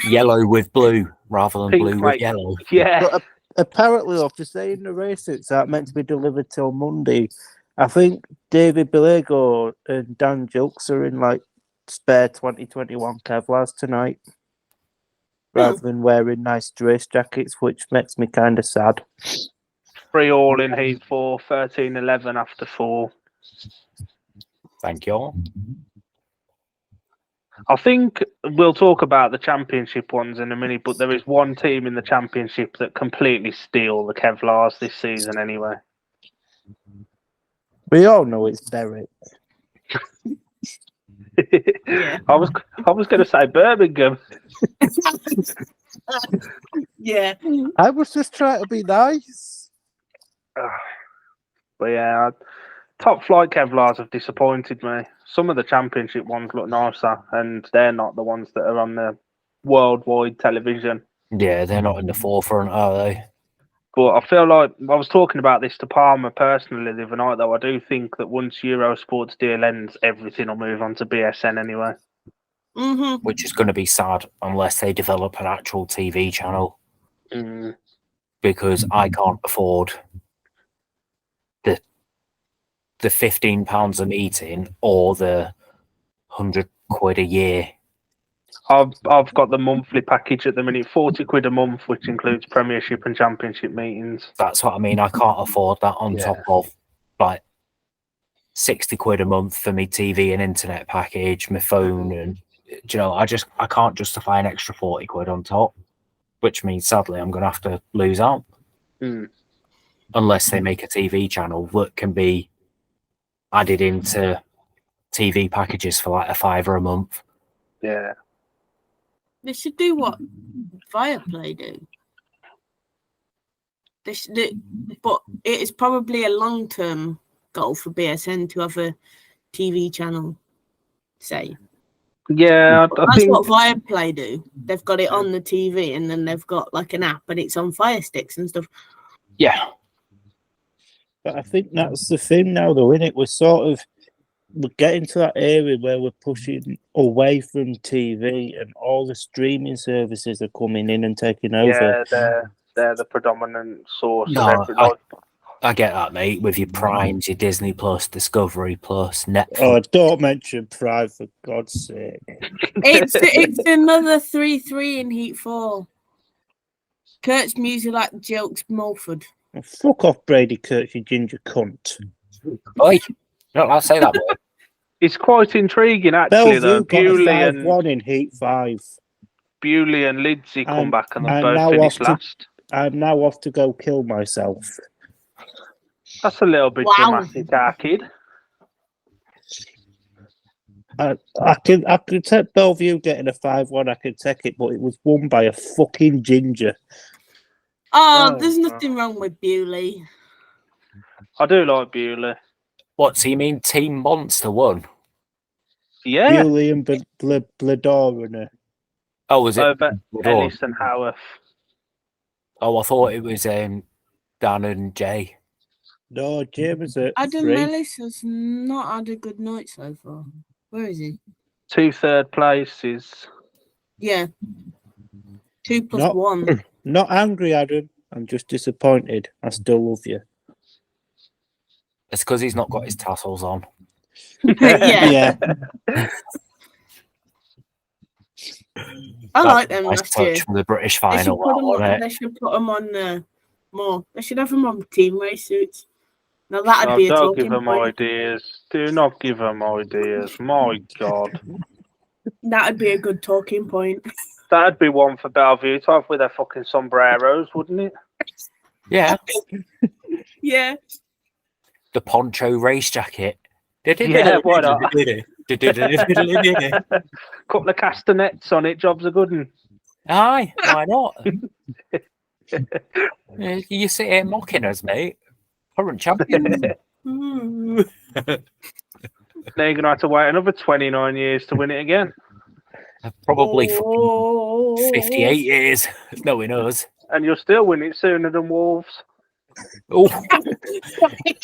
Yellow with blue rather than Pink, blue mate. with yellow. Yeah. But apparently, after saying the race suits aren't meant to be delivered till Monday, I think David Bellego and Dan Julks are in like spare 2021 Kevlars tonight, rather than wearing nice race jackets, which makes me kind of sad. 3 all in heat 4, 13-11 after 4. Thank you all. I think we'll talk about the championship ones in a minute, but there is one team in the championship that completely steal the Kevlars this season anyway. We all know it's Derek. Yeah. I was going to say Birmingham. Yeah. I was just trying to be nice. But yeah, top flight Kevlars have disappointed me. Some of the championship ones look nicer, and they're not the ones that are on the worldwide television. Yeah, they're not in the forefront, are they? But I feel like I was talking about this to Palmer personally the other night, though. I do think that once Eurosport's deal ends, everything will move on to BSN anyway. Mm-hmm. Which is going to be sad unless they develop an actual TV channel. Because I can't afford the £15 a meeting or the £100 a year. I've got the monthly package at the minute, £40 a month, which includes Premiership and Championship meetings. That's what I mean. I can't afford that on top of like £60 a month for me TV and internet package, my phone, and I can't justify an extra £40 on top, which means sadly I'm going to have to lose out unless they make a TV channel that can be added into TV packages for like £5 a month. Yeah. They should do what Viaplay do. But it is probably a long-term goal for BSN to have a TV channel. Say, Yeah, I that's think what Viaplay do. They've got it on the TV, and then they've got like an app, and it's on Fire Sticks and stuff. Yeah. But I think that's the thing now, though, isn't it? We're getting to that area where we're pushing away from TV, and all the streaming services are coming in and taking over. Yeah, they're the predominant source No, of every. I get that, mate. With your Primes, your Disney Plus, Discovery Plus, Netflix. Oh, don't mention Pride, for God's sake. It's another 3-3 in Heat 4. Kurt's music like jokes Mulford. Oh, fuck off, Brady Kirk, you ginger cunt. Oi, don't like to say that word. It's quite intriguing, actually. Bellevue got a Bewley 5-1 in Heat 5. Bewley and Lidsey come I'm- back and I'm they've now both finished off to- last. I'm now off to go kill myself. That's a little bit Wow. dramatic, our kid. I could take Bellevue getting a 5-1, I could take it, but it was won by a fucking ginger. Oh, Oh, there's nothing wrong with Bewley. I do like Bewley. What, so you mean Team Monster won? Yeah, Bewley and Blador. Oh, was it? over Ellis and Howarth. Oh, I thought it was Dan and Jay. No, James at Adam 3. Ellis has not had a good night so far. Where is he? 2 third places. Yeah. 2 plus Not- 1. Not angry, Adam. I'm just disappointed. I still love you. It's because he's not got his tassels on. Yeah. Yeah. I like them Nice last year. touch from the British They final. they should put them on more. They should have them on team race suits. Now that'd No, be a don't talking give them point. ideas. Do not give them ideas. My God. That'd be a good talking point. That'd be one for Bellevue to have with their fucking sombreros, wouldn't it? Yeah, Yeah. the poncho race jacket. Yeah, why not? Couple of castanets on it, job's a good one. Aye, why not? You sit here mocking us, mate. Current champions. Mm. Now you're going to have to wait another 29 years to win it again. Probably Oh. 58 years. Knowing us. And you'll still win it sooner than Wolves. Oh,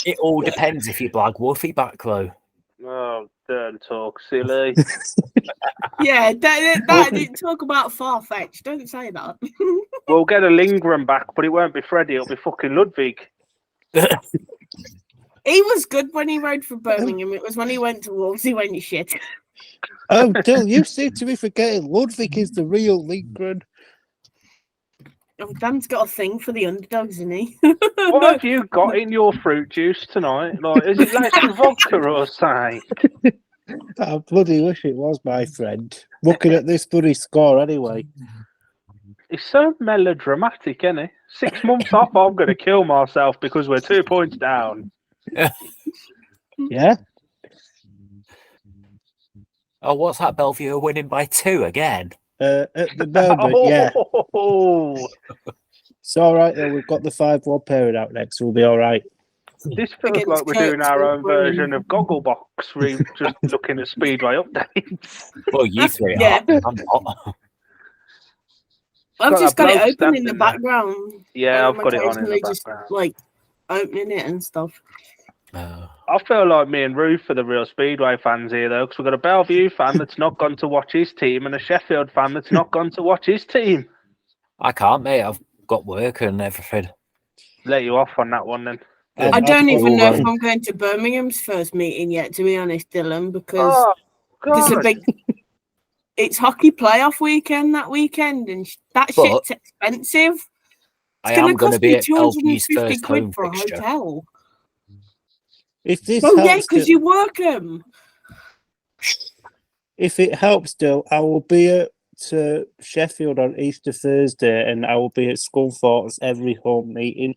it all depends if you blag Wolfie back, though. Oh, don't talk silly. Yeah, that talk about far-fetched. Don't say that. We'll get a Lindgren back, but it won't be Freddie, it'll be fucking Ludwig. He was good when he rode for Birmingham. It was when he went to Wolves, he went shit. Oh, Dill, you seem to be forgetting Ludwig is the real Lindgren. Oh, Dan's got a thing for the underdogs, isn't he? What have you got in your fruit juice tonight? Like, is it like some vodka or something? I bloody wish it was, my friend. Looking at this bloody score anyway. It's so melodramatic, isn't it? 6 months off, I'm going to kill myself because we're 2 points down. Yeah? Oh, what's that? Bellevue winning by 2 again? At the moment, yeah. Oh, It's all right, though. We've got the 5-1 pairing out next. We'll be all right. this feels Against like we're doing our own Kirk's version of Gogglebox, just looking at Speedway updates. Well, you three Yeah. are. I'm not. I've got just that got it bloke open in stamped the in there. background. Yeah, I've got it on in occasionally the just background. like opening it and stuff. I feel like me and Ruth are the real Speedway fans here, though, because we've got a Bellevue fan that's not gone to watch his team and a Sheffield fan that's not gone to watch his team. I can't, mate. I've got work and everything. Let you off on that one, then. I don't even know if I'm I'm going to Birmingham's first meeting yet, to be honest, Dylan, because Oh, there's a God. big. It's hockey playoff weekend that weekend, and that But shit's expensive. It's I going am to going cost to be me at Bellevue's £250 first home for a fixture. hotel. If this Oh yeah, helps, because you work them. if it helps, Dill, I will be at Sheffield on Easter Thursday, and I will be at Scunthorpe's every home meeting.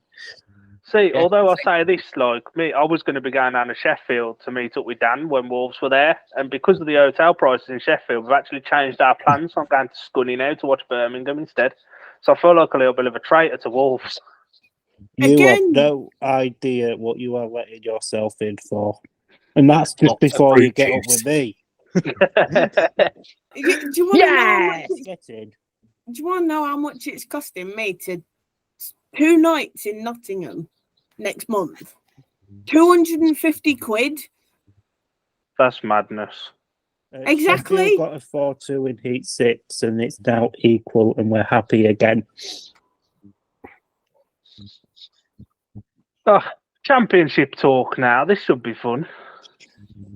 See, Yeah. although I say this, like me, I was going to be going down to Sheffield to meet up with Dan when Wolves were there, and because of the hotel prices in Sheffield, we've actually changed our plans. So I'm going to Scunny now to watch Birmingham instead. So I feel like a little bit of a traitor to Wolves. You have Again- no idea what you are letting yourself in for. And that's just Lots of before you fruit get up juice. with me. Do you want to know how much Get in. do you want to know how much it's costing me to 2 nights in Nottingham next month? 250 quid. That's madness. Exactly. Sheffield got a 4-2 in Heat 6, and it's now equal, and we're happy again. Oh, championship talk now. This should be fun.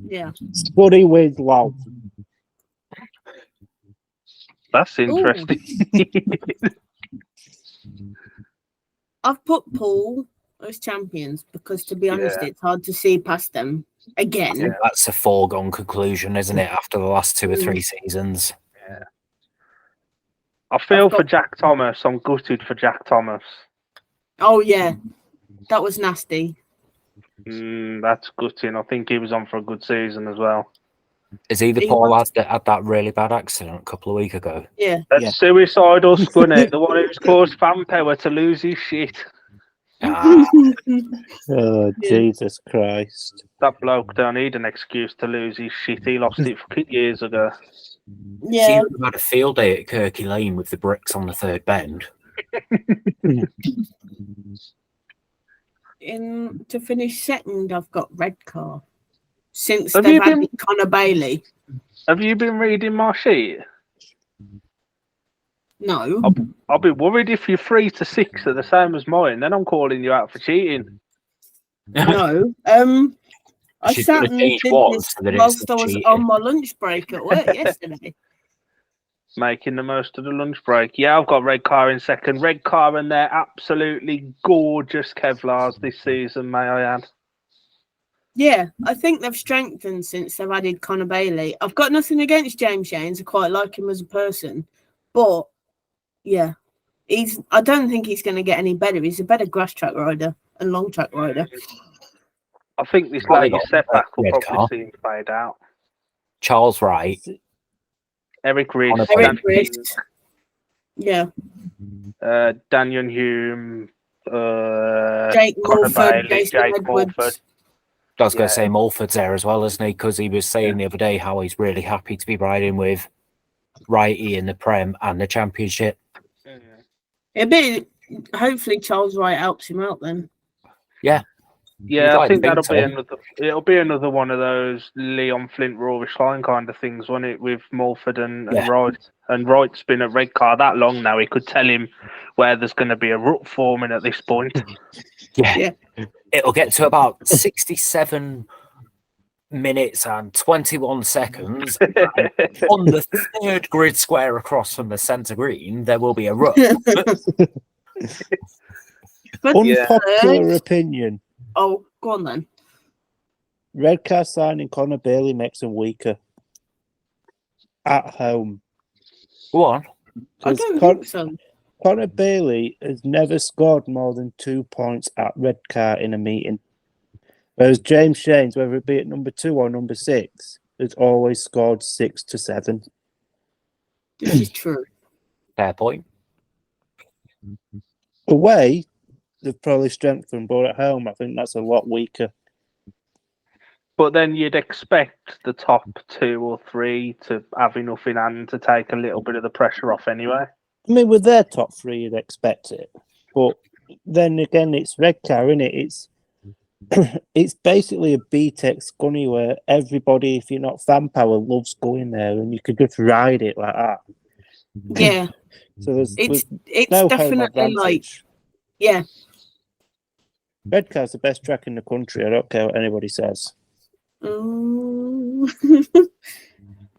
Yeah. Spuddy with love. That's interesting. I've put Poole as champions because, to be honest, Yeah. it's hard to see past them again. Yeah, that's a foregone conclusion, isn't it? After the last 2 or 3 seasons. I feel I've got- for Jack Thomas. I'm gutted for Jack Thomas. Oh, yeah. That was nasty. That's gutting. I think he was on for a good season as well. Is he the He poor lad wants- that had that really bad accident a couple of weeks ago? Yeah. That's Yeah. suicidal, Scunny. The one who's caused fan power to lose his shit. Ah, Oh, Yeah. Jesus Christ. That bloke don't need an excuse to lose his shit. He lost it fucking years ago. Yeah. he would have had a field day at Kirky Lane with the bricks on the third bend. To finish second, I've got Redcar. Since Have they've you had been- Connor Bailey. Have you been reading my sheet? No. I'll be worried if you're 3 to 6 are the same as mine. Then I'm calling you out for cheating. No. I She's sat gonna and change did one this so that it's whilst I was cheating. on my lunch break at work yesterday. Making the most of the lunch break. Yeah, I've got Red Car in second. Red Car and their absolutely gorgeous Kevlars this season, may I add. Yeah, I think they've strengthened since they've added Connor Bailey. I've got nothing against James Shanes. I quite like him as a person. But, yeah, I don't think he's going to get any better. He's a better grass track rider and long track rider. I think this Probably latest got setback will Red probably Car. see him fade out. Charles Wright. Eric Rees, Connor Eric Dan, Rees. Yeah. Daniel Hume, Jake Connor Mulford, Bailey, Jason Jake Edwards. Mulford. I was going Yeah. to say Mulford's there as well, isn't he? Because he was saying the other day how he's really happy to be riding with Wrighty in the Prem and the Championship. Hopefully Charles Wright helps him out then. Yeah, You'd I like to think that'll think be so. another. It'll be another one of those Leon Flint Roarish line kind of things, won't it? With Mulford and Yeah. Wright. And Wright's been at Red Car that long now. He could tell him where there's going to be a rut forming at this point. Yeah. It'll get to about 67 minutes and 21 seconds. And on the third grid square across from the centre green, there will be a rut. But Unpopular opinion. Oh, go on then. Red Car signing Connor Bailey makes him weaker. At home. Go on. I 'Cause don't think so. Connor Bailey has never scored more than 2 points at Red Car in a meeting. Whereas James Shanes, whether it be at number 2 or number 6, has always scored 6 to 7. This is true. Fair point. Away, they've probably strengthened, but at home, I think that's a lot weaker. But then you'd expect the top 2 or 3 to have enough in hand to take a little bit of the pressure off anyway. I mean, with their top 3, you'd expect it. But then again, it's Red Car, isn't it? It's basically a B-Tech Scunny where everybody, if you're not fan power, loves going there and you could just ride it like that. Yeah. So there's It's no home definitely like, advantage. yeah. Red Car's the best track in the country. I don't care what anybody says.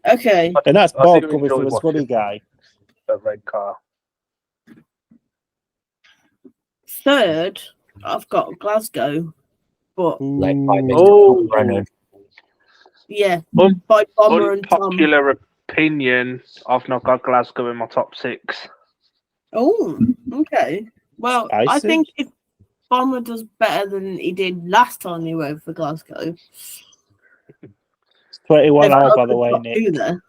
Okay. And that's I Bob do coming enjoy from a watching Scunny guy. A Red Car. Third, I've got Glasgow, but Led by Mr. Oh. Brennan. yeah, Un- by Bomber and Tom. Unpopular opinion, I've not got Glasgow in my top 6. Oh, okay. Well, I Spicy. think Bomber does better than he did last time he rode for Glasgow. It's 21 They've hour, got by the the way, top Nick. two there.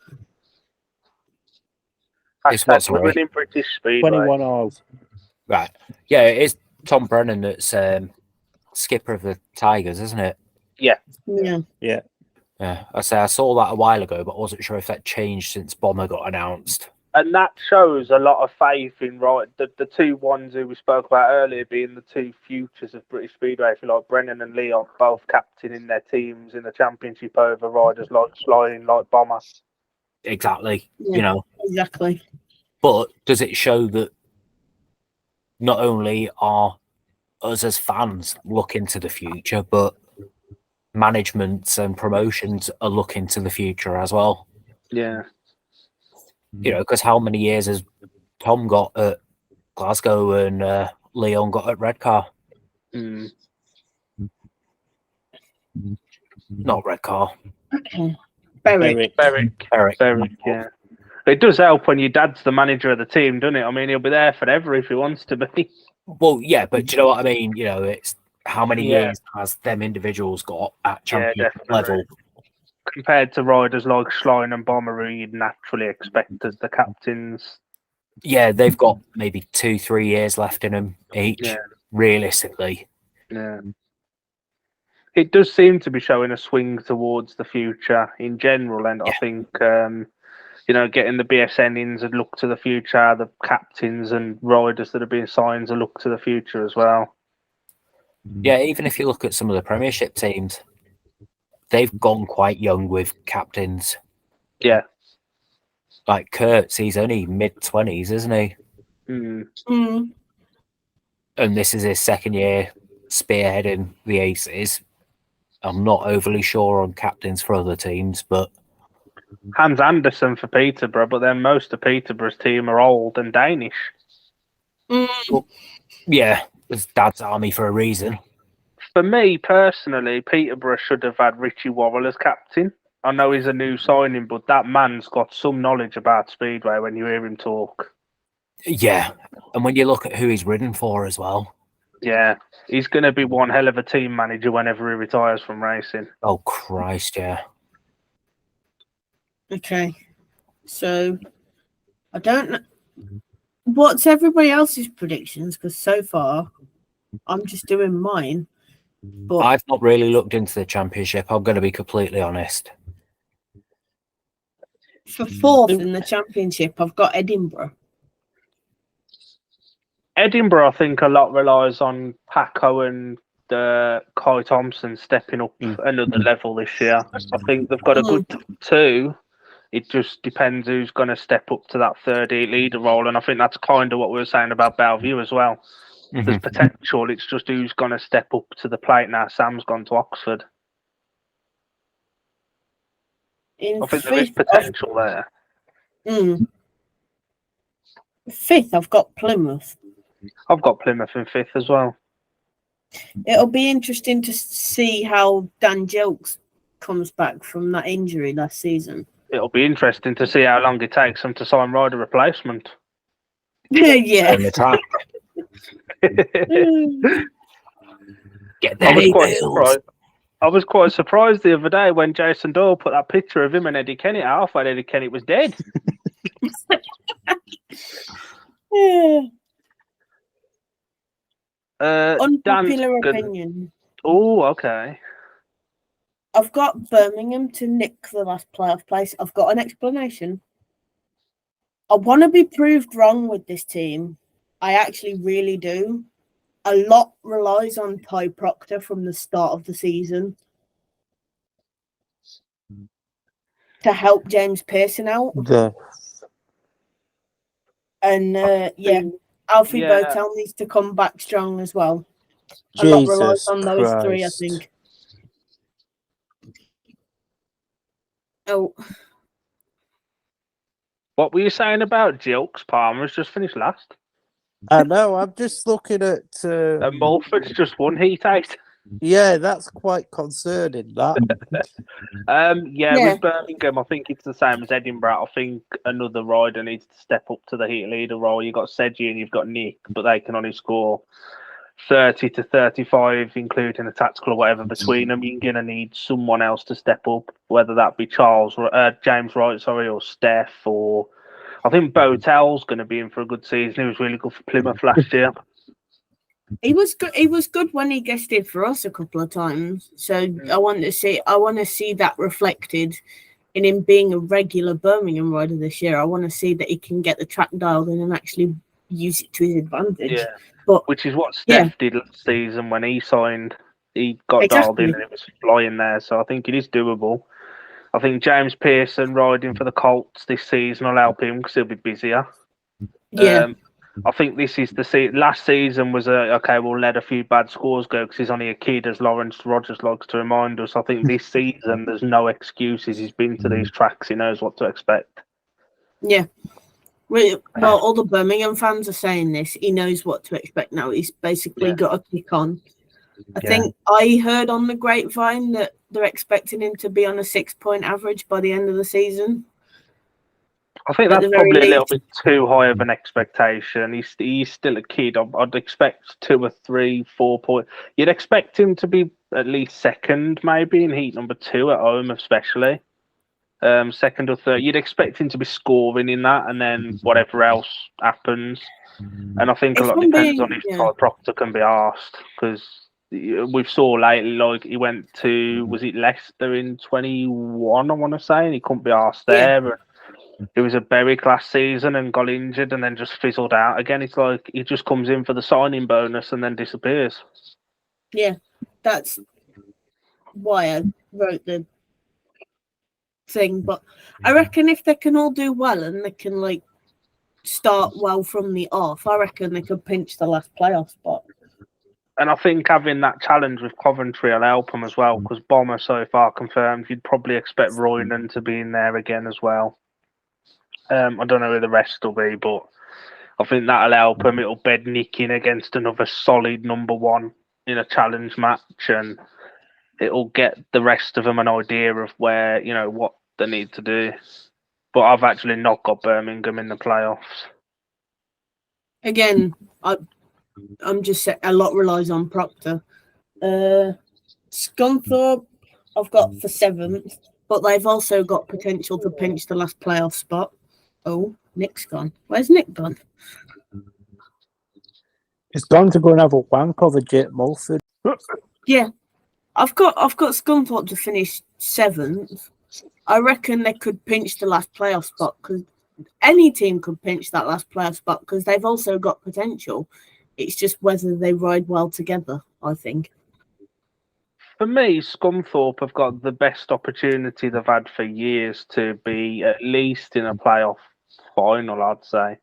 It's what, sorry? Winning British Speedway. 21 hours. Right. Yeah, it is Tom Brennan that's skipper of the Tigers, isn't it? Yeah. Yeah. Yeah. I saw that a while ago, but I wasn't sure if that changed since Bomber got announced. And that shows a lot of faith in the two ones who we spoke about earlier being the two futures of British Speedway, if you like, Brennan and Leon, both captaining their teams in the championship over riders like Sly and like Bomber. Exactly. Yeah. You know. Exactly. But does it show that not only are us as fans looking to the future, but managements and promotions are looking to the future as well? Yeah. You know, because how many years has Tom got at Glasgow and Leon got at Redcar? Mm. Not Redcar. Berwick. Berwick, yeah. It does help when your dad's the manager of the team, doesn't it? I mean, he'll be there forever if he wants to be. Well, yeah, but do you know what I mean? You know, it's how many Yeah. years has them individuals got at championship definitely. level? Compared to riders like Schlein and Bomber, who you'd naturally expect as the captains. Yeah, they've got maybe 2-3 years left in them each, Yeah. realistically. Yeah. It does seem to be showing a swing towards the future in general, and Yeah. I think getting the BSN ins and look to the future, the captains and riders that are being signed to look to the future as well. Yeah, even if you look at some of the Premiership teams, they've gone quite young with captains. Yeah. Like Kurtz, he's only mid-20s, isn't he? Mm. And this is his second year spearheading the Aces. I'm not overly sure on captains for other teams, but Hans Andersen for Peterborough, but then most of Peterborough's team are old and Danish. Mm. yeah, it's Dad's army for a reason. For me personally, Peterborough should have had Richie Worrell as captain. I know he's a new signing, but that man's got some knowledge about Speedway when you hear him talk. Yeah, and when you look at who he's ridden for as well. Yeah, he's going to be one hell of a team manager whenever he retires from racing. Oh, Christ, yeah. Okay. So, I don't know. What's everybody else's predictions? Because so far, I'm just doing mine. But I've not really looked into the championship, I'm going to be completely honest. for fourth in the championship, I've got Edinburgh. Edinburgh, I think a lot relies on Paco and Kai Thompson stepping up another level this year. I think they've got a good two. It just depends who's going to step up to that third leader role, and I think that's kind of what we were saying about Bellevue as well. There's potential. It's just who's going to step up to the plate now. Sam's gone to Oxford. I think there is potential there. Fifth, I've got Plymouth. I've got Plymouth in fifth as well. It'll be interesting to see how Dan Jelks comes back from that injury last season. It'll be interesting to see how long it takes them to sign rider replacement. Yeah. On the track. Get I that was quite surprised the other day when Jason Doyle put that picture of him and Eddie Kennett out. I thought Eddie Kennett was dead. Unpopular opinion. Oh, okay. I've got Birmingham to nick the last playoff place. I've got an explanation. I want to be proved wrong with this team. I actually really do. A lot relies on Ty Proctor from the start of the season to help James Pearson out. And Alfie Botel needs to come back strong as well. A lot relies on those three, I think. Oh. What were you saying about Jilks? Palmer's just finished last. I know, I'm just looking at... and Mulford's just won heat 8. Yeah, that's quite concerning, that. With Birmingham, I think it's the same as Edinburgh. I think another rider needs to step up to the heat leader role. You've got Sedgy and you've got Nick, but they can only score 30 to 35, including a tactical or whatever between them, you're going to need someone else to step up, whether that be James Wright, or Steph, or I think Botel's going to be in for a good season. He was really good for Plymouth last year. He was good. He was good when he guested for us a couple of times. So I want to see that reflected in him being a regular Birmingham rider this year. I want to see that he can get the track dialed in and actually use it to his advantage. Yeah, but which is what Steph did last season when he signed. He got dialed in and it was flying there. So I think it is doable. I think James Pearson riding for the Colts this season will help him because he'll be busier. Yeah. I think this is the last season was we'll let a few bad scores go because he's only a kid, as Lawrence Rogers likes to remind us. I think this season there's no excuses. He's been to these tracks. He knows what to expect. Yeah. Well, all the Birmingham fans are saying this. He knows what to expect now. He's basically got a kick on. I think I heard on the grapevine that they're expecting him to be on a 6-point average by the end of the season. I think that's probably a little bit too high of an expectation. He's still a kid. I'd expect 2 or 3, 4 points. You'd expect him to be at least second, maybe in heat number 2 at home, especially. Second or third. You'd expect him to be scoring in that, and then whatever else happens. And I think a lot depends on if Ty Proctor can be asked, because we've saw lately, like he went to, was it Leicester in 21, I want to say, and he couldn't be asked there. But it was a Berwick last season and got injured and then just fizzled out again. It's like he just comes in for the signing bonus and then disappears. Yeah, that's why I wrote the thing. But I reckon if they can all do well and they can like start well from the off, I reckon they could pinch the last playoff spot. And I think having that challenge with Coventry will help them as well, because Bomber so far confirmed. You'd probably expect Royden to be in there again as well. I don't know who the rest will be, but I think that'll help them. It'll bed Nick in against another solid number 1 in a challenge match, and it'll get the rest of them an idea of where, what they need to do. But I've actually not got Birmingham in the playoffs. Again, I'm just saying a lot relies on Proctor. Scunthorpe, I've got for 7th, but they've also got potential to pinch the last playoff spot. Oh, Nick's gone. Where's Nick gone? He's gone to go and have a wank over Jake Mulford. Yeah, I've got Scunthorpe to finish 7th. I reckon they could pinch the last playoff spot, because any team could pinch that last playoff spot because they've also got potential. It's just whether they ride well together, I think. For me, Scunthorpe have got the best opportunity they've had for years to be at least in a playoff final, I'd say.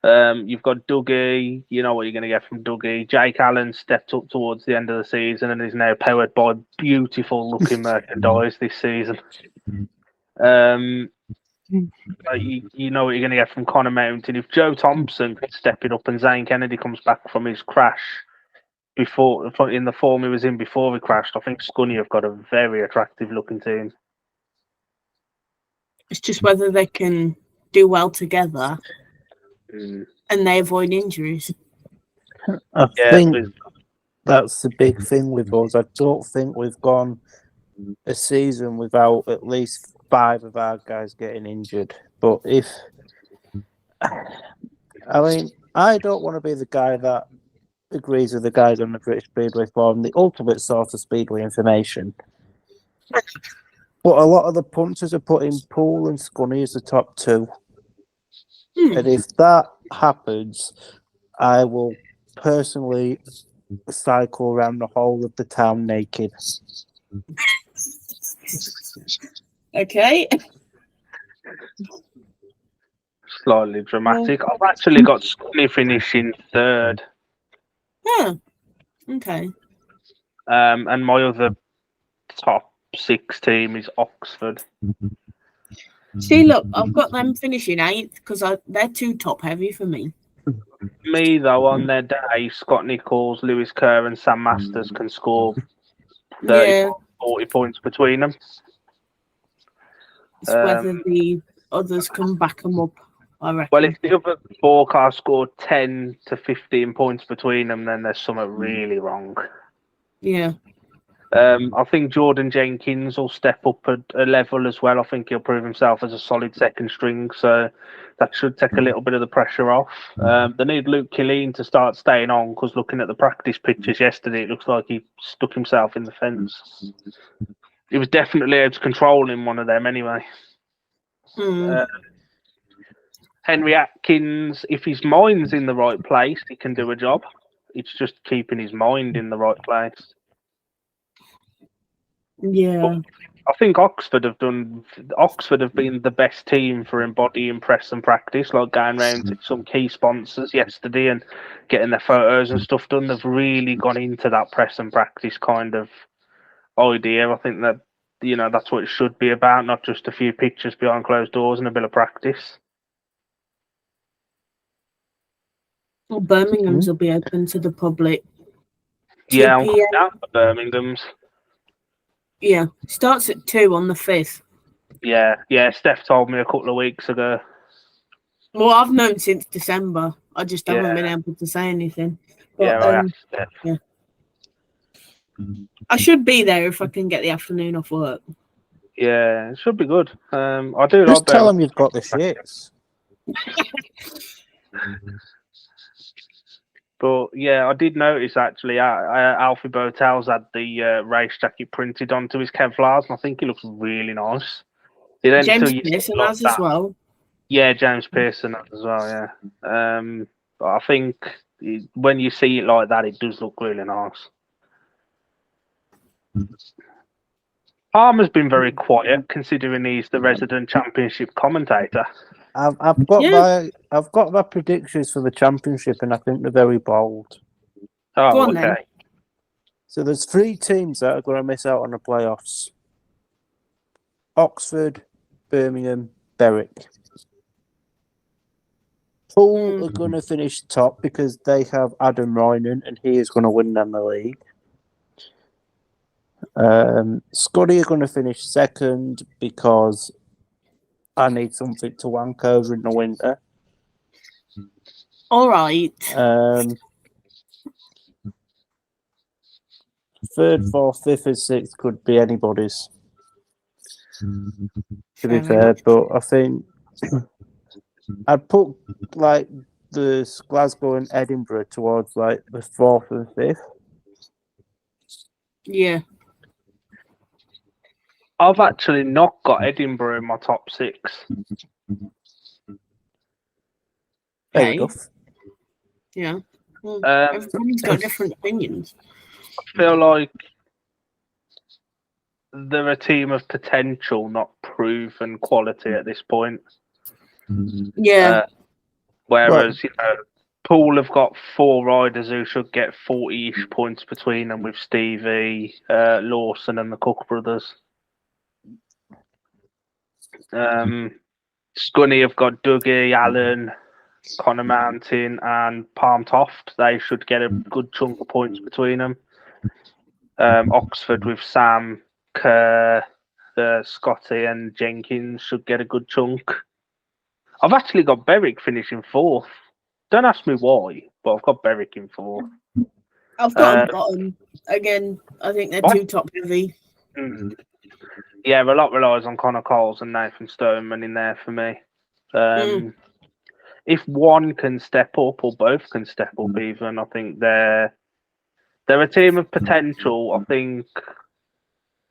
You've got Dougie, you know what you're going to get from Dougie. Jake Allen stepped up towards the end of the season and is now powered by beautiful looking merchandise this season. You know what you're going to get from Connor Mountain. If Joe Thompson can step it up and Zane Kennedy comes back from his crash in the form he was in before he crashed, I think Scunny have got a very attractive looking team. It's just whether they can do well together and they avoid injuries. I think that's the big thing with us. I don't think we've gone a season without at least 5 of our guys getting injured. But I don't want to be the guy that agrees with the guys on the British Speedway Forum, the ultimate source of Speedway information. But a lot of the punters are putting Poole and Scunny as the top 2. And if that happens, I will personally cycle around the whole of the town naked. Okay. Slightly dramatic. I've actually got Scunny finishing 3rd. Yeah. Okay. And my other top 6 team is Oxford. See, look, I've got them finishing 8th because they're too top heavy for me. Me, though, on their day, Scott Nichols, Lewis Kerr and Sam Masters can score 30, 40 points between them. It's whether the others can back them up, I reckon. Well, if the other 4 cars scored 10 to 15 points between them, then there's something really wrong. Yeah. I think Jordan Jenkins will step up a level as well. I think he'll prove himself as a solid second string, so that should take a little bit of the pressure off. They need Luke Killeen to start staying on, because looking at the practice pictures yesterday, it looks like he stuck himself in the fence. He was definitely out of control in one of them anyway. Henry Atkins, if his mind's in the right place, he can do a job. It's just keeping his mind in the right place. Yeah. I think Oxford have been the best team for embodying press and practice, like going around to some key sponsors yesterday and getting their photos and stuff done. They've really gone into that press and practice kind of idea. I think that, that's what it should be about, not just a few pictures behind closed doors and a bit of practice. Well, Birmingham's will be open to the public. Yeah, 2 I'm p.m. coming down to Birmingham's. Yeah, starts at 2 on the 5th. Yeah, Steph told me a couple of weeks ago. Well, I've known since December. I just haven't Yeah. been able to say anything. But, Yeah, I asked Steph. yeah. I should be there if I can get the afternoon off work. Yeah, it should be good. I do Just like tell them. them you've got the shits. But yeah, I did notice actually, Alfie Botel's had the race jacket printed onto his Kevlars, and I think it looks really nice. James Pearson has as well. Yeah, James Pearson has as well. Yeah, but I think when you see it like that, it does look really nice. Palmer's been very quiet, considering he's the resident championship commentator. I've got my predictions for the championship, and I think they're very bold. Oh, Go on, okay. then. So there's 3 teams that are going to miss out on the playoffs: Oxford, Birmingham, Berwick. Hull are going to finish top because they have Adam Rynan, and he is going to win them the league. Scotty are going to finish second because I need something to wank over in the winter. All right. Third, fourth, fifth, and sixth could be anybody's. To be Fair fair, but I think I'd put like the Glasgow and Edinburgh towards like the 4th and 5th. Yeah. I've actually not got Edinburgh in my top 6. Fair Okay. enough. Yeah. Well, everybody's got different opinions. I feel like they're a team of potential, not proven quality at this point. Yeah. Whereas, Poole have got 4 riders who should get 40-ish points between them, with Stevie, Lawson and the Cook brothers. Scunny have got Dougie, Allen, Connor Mountain and Palm Toft. They should get a good chunk of points between them. Oxford with Sam, Kerr, Scotty and Jenkins should get a good chunk. I've actually got Berwick finishing 4th. Don't ask me why, but I've got Berwick in 4th. I've got a bottom. Again, I think they're too top heavy. Yeah, a lot relies on Connor Coles and Nathan Stoneman in there for me. If one can step up, or both can step up even, I think they're a team of potential. I think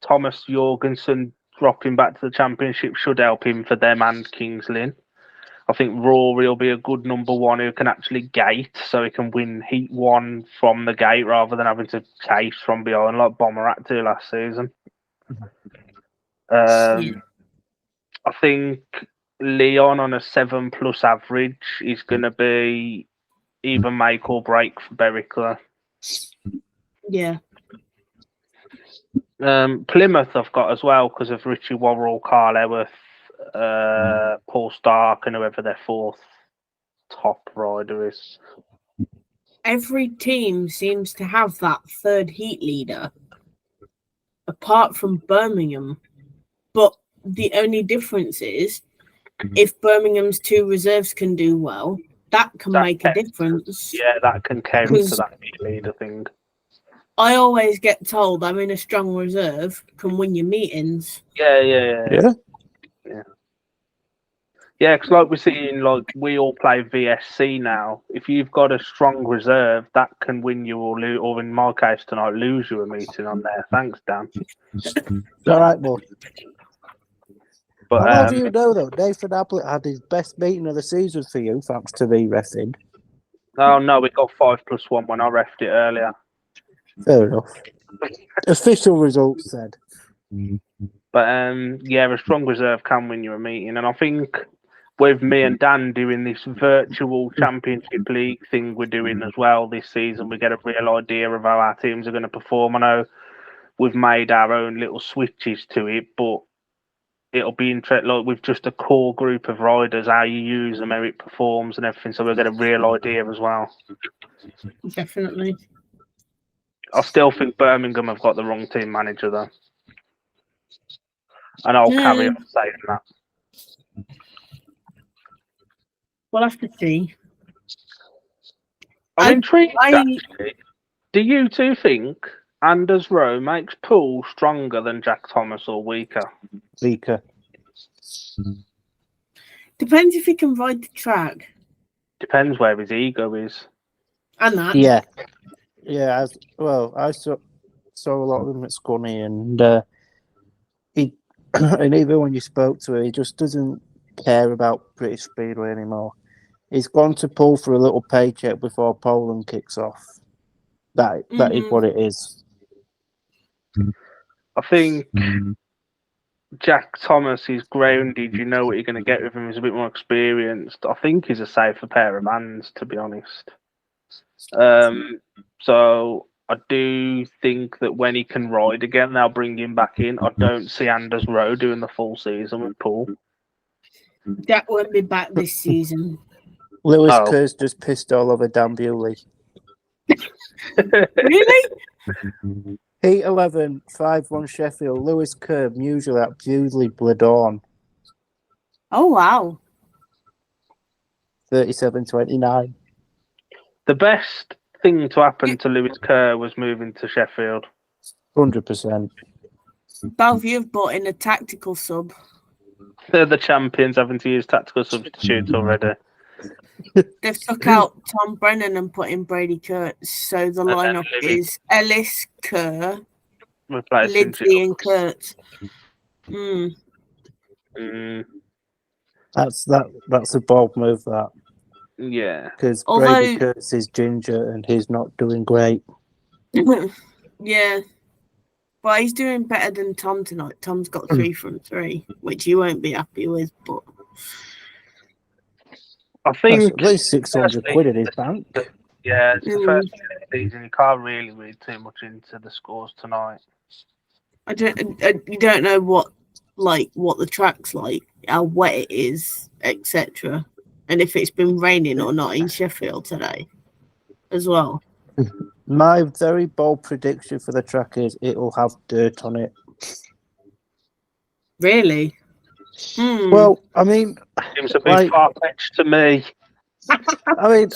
Thomas Jorgensen dropping back to the championship should help him for them and Kings Lynn. I think Rory will be a good number 1 who can actually gate, so he can win Heat 1 from the gate rather than having to chase from behind like Bomber had to last season. I think Leon on a 7+ average is going to be either make or break for Berwick. Yeah. Plymouth I've got as well because of Richie Worrell, Carl Eworth, Paul Stark and whoever their 4th top rider is. Every team seems to have that 3rd heat leader, apart from Birmingham. But the only difference is if Birmingham's 2 reserves can do well, that can make a difference. Yeah, that can count to that leader thing. I always get told having a strong reserve can win your meetings. Yeah, because like we're seeing, like we all play VSC now. If you've got a strong reserve, that can win you or in my case tonight, lose you a meeting on there. Thanks, Dan. All right, boy. But How do you know though? Nathan Ablett had his best meeting of the season for you, thanks to me reffing. Oh no, we got 5+1 when I reffed it earlier. Fair enough. Official results said. But a strong reserve can win you a meeting, and I think with me and Dan doing this virtual Championship League thing we're doing as well this season, we get a real idea of how our teams are going to perform. I know we've made our own little switches to it, but it'll be interesting, like with just a core group of riders, how you use them, how it performs and everything, so we'll get a real idea as well. Definitely. I still think Birmingham have got the wrong team manager though. And I'll carry on saying that. We'll have to see. I'm intrigued, actually. Do you two think Anders Rowe makes Poole stronger than Jack Thomas or weaker? Weaker. Depends if he can ride the track. Depends where his ego is. And that. Yeah. Yeah, I saw a lot of him at Scunny, and he and even when you spoke to him, he just doesn't care about British Speedway anymore. He's gone to pull for a little paycheck before Poland kicks off. That is what it is. I think Jack Thomas is grounded. You know what you're going to get with him. He's a bit more experienced. I think he's a safer pair of hands, to be honest. So I do think that when he can ride again, they'll bring him back in. I don't see Anders Rowe doing the full season with Poole. That won't be back this season. Lewis Kerr's just pissed all over Dan Bewley. Really? Heat 11, 5-1 Sheffield. Lewis Kerr, usually at Bewley Bladorn. Oh, wow. 37-29. The best thing to happen to Lewis Kerr was moving to Sheffield. 100%. Bellevue have bought in a tactical sub. They're the champions having to use tactical substitutes already. They've took out Tom Brennan and put in Brady Kurtz. So the lineup is Ellis, Kerr, Lidley and Kurtz. That's a bold move, that. Yeah. Because Brady Kurtz is ginger and he's not doing great. Yeah. Well, he's doing better than Tom tonight. Tom's got 3 from 3, which you won't be happy with, but I think that's at least 600 quid in his bank. Yeah, it's the first season. You can't really read too much into the scores tonight. You don't know what the track's like, how wet it is, etc., and if it's been raining or not in Sheffield today, as well. My very bold prediction for the track is it'll have dirt on it. Really? Well, I mean, seems a bit far-fetched to me. I mean,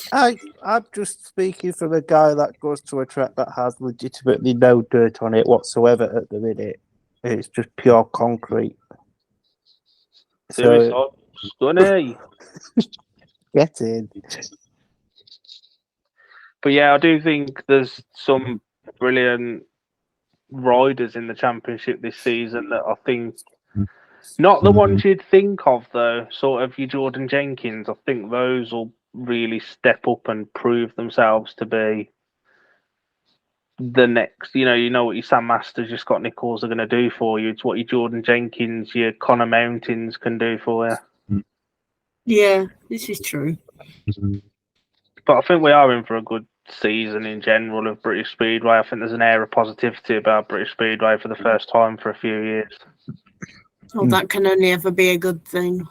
I'm just speaking from a guy that goes to a track that has legitimately no dirt on it whatsoever at the minute. It's just pure concrete. So, Scunny. Get in. But yeah, I do think there's some brilliant riders in the championship this season that I think, not the ones you'd think of though, sort of your Jordan Jenkins. I think those will really step up and prove themselves to be the next. You know what your Sam Masters, your Scott Nichols are going to do for you. It's what your Jordan Jenkins, your Connor Mountains can do for you. Yeah, this is true. But I think we are in for a good season in general of British Speedway. I think there's an air of positivity about British Speedway for the first time for a few years. Oh, that can only ever be a good thing.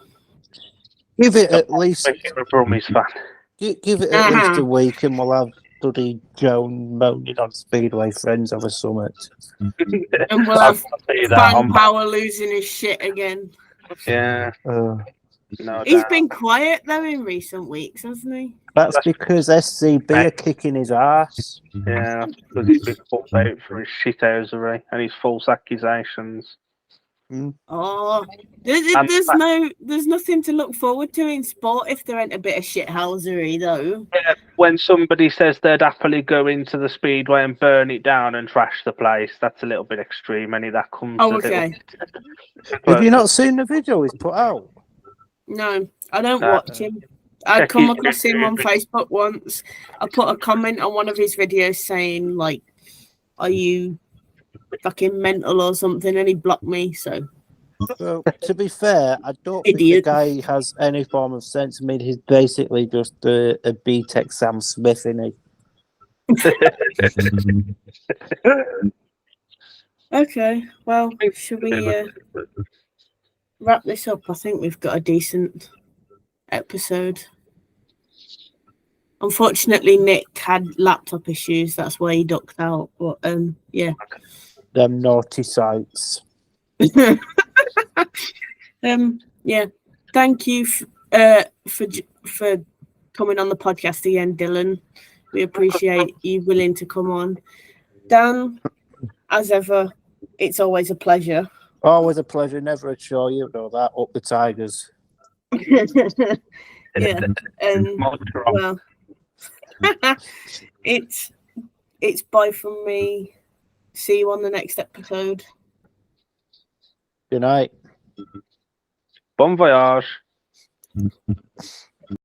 Give it at least. I'm a Brummies fan. Give it at least a week, and we'll have bloody Joan moaning on Speedway Friends of a Summit. And we'll have Fan Power losing his shit again. Yeah. No He's doubt. been quiet though in recent weeks, hasn't he? That's because SCB are kicking his ass. Yeah, that's because he's been caught out for his shithousery and his false accusations. Oh, And there's nothing to look forward to in sport if there ain't a bit of shithousery though. yeah, when somebody says they'd happily go into the speedway and burn it down and trash the place, that's a little bit extreme. Any that comes. Oh, a little okay. bit. Have you not seen the video he's put out? No, I don't No. watch him. I Check come his across him on YouTube. Facebook once. I put a comment on one of his videos saying like, "Are you fucking mental or something?" and he blocked me. So Well, to be fair, I don't Idiot. think the guy has any form of sense. I mean, he's basically just a BTEC Sam Smith, isn't he? okay, well, should we wrap this up? I think we've got a decent episode. Unfortunately, Nick had laptop issues. That's why he ducked out. But yeah. Them naughty sites. Yeah. Thank you for coming on the podcast again, Dylan. We appreciate you willing to come on. Dan, as ever, it's always a pleasure. Always a pleasure. Never a chore. You know that. Up the Tigers. Yeah. Well, it's bye from me. See you on the next episode. Good night. Bon voyage.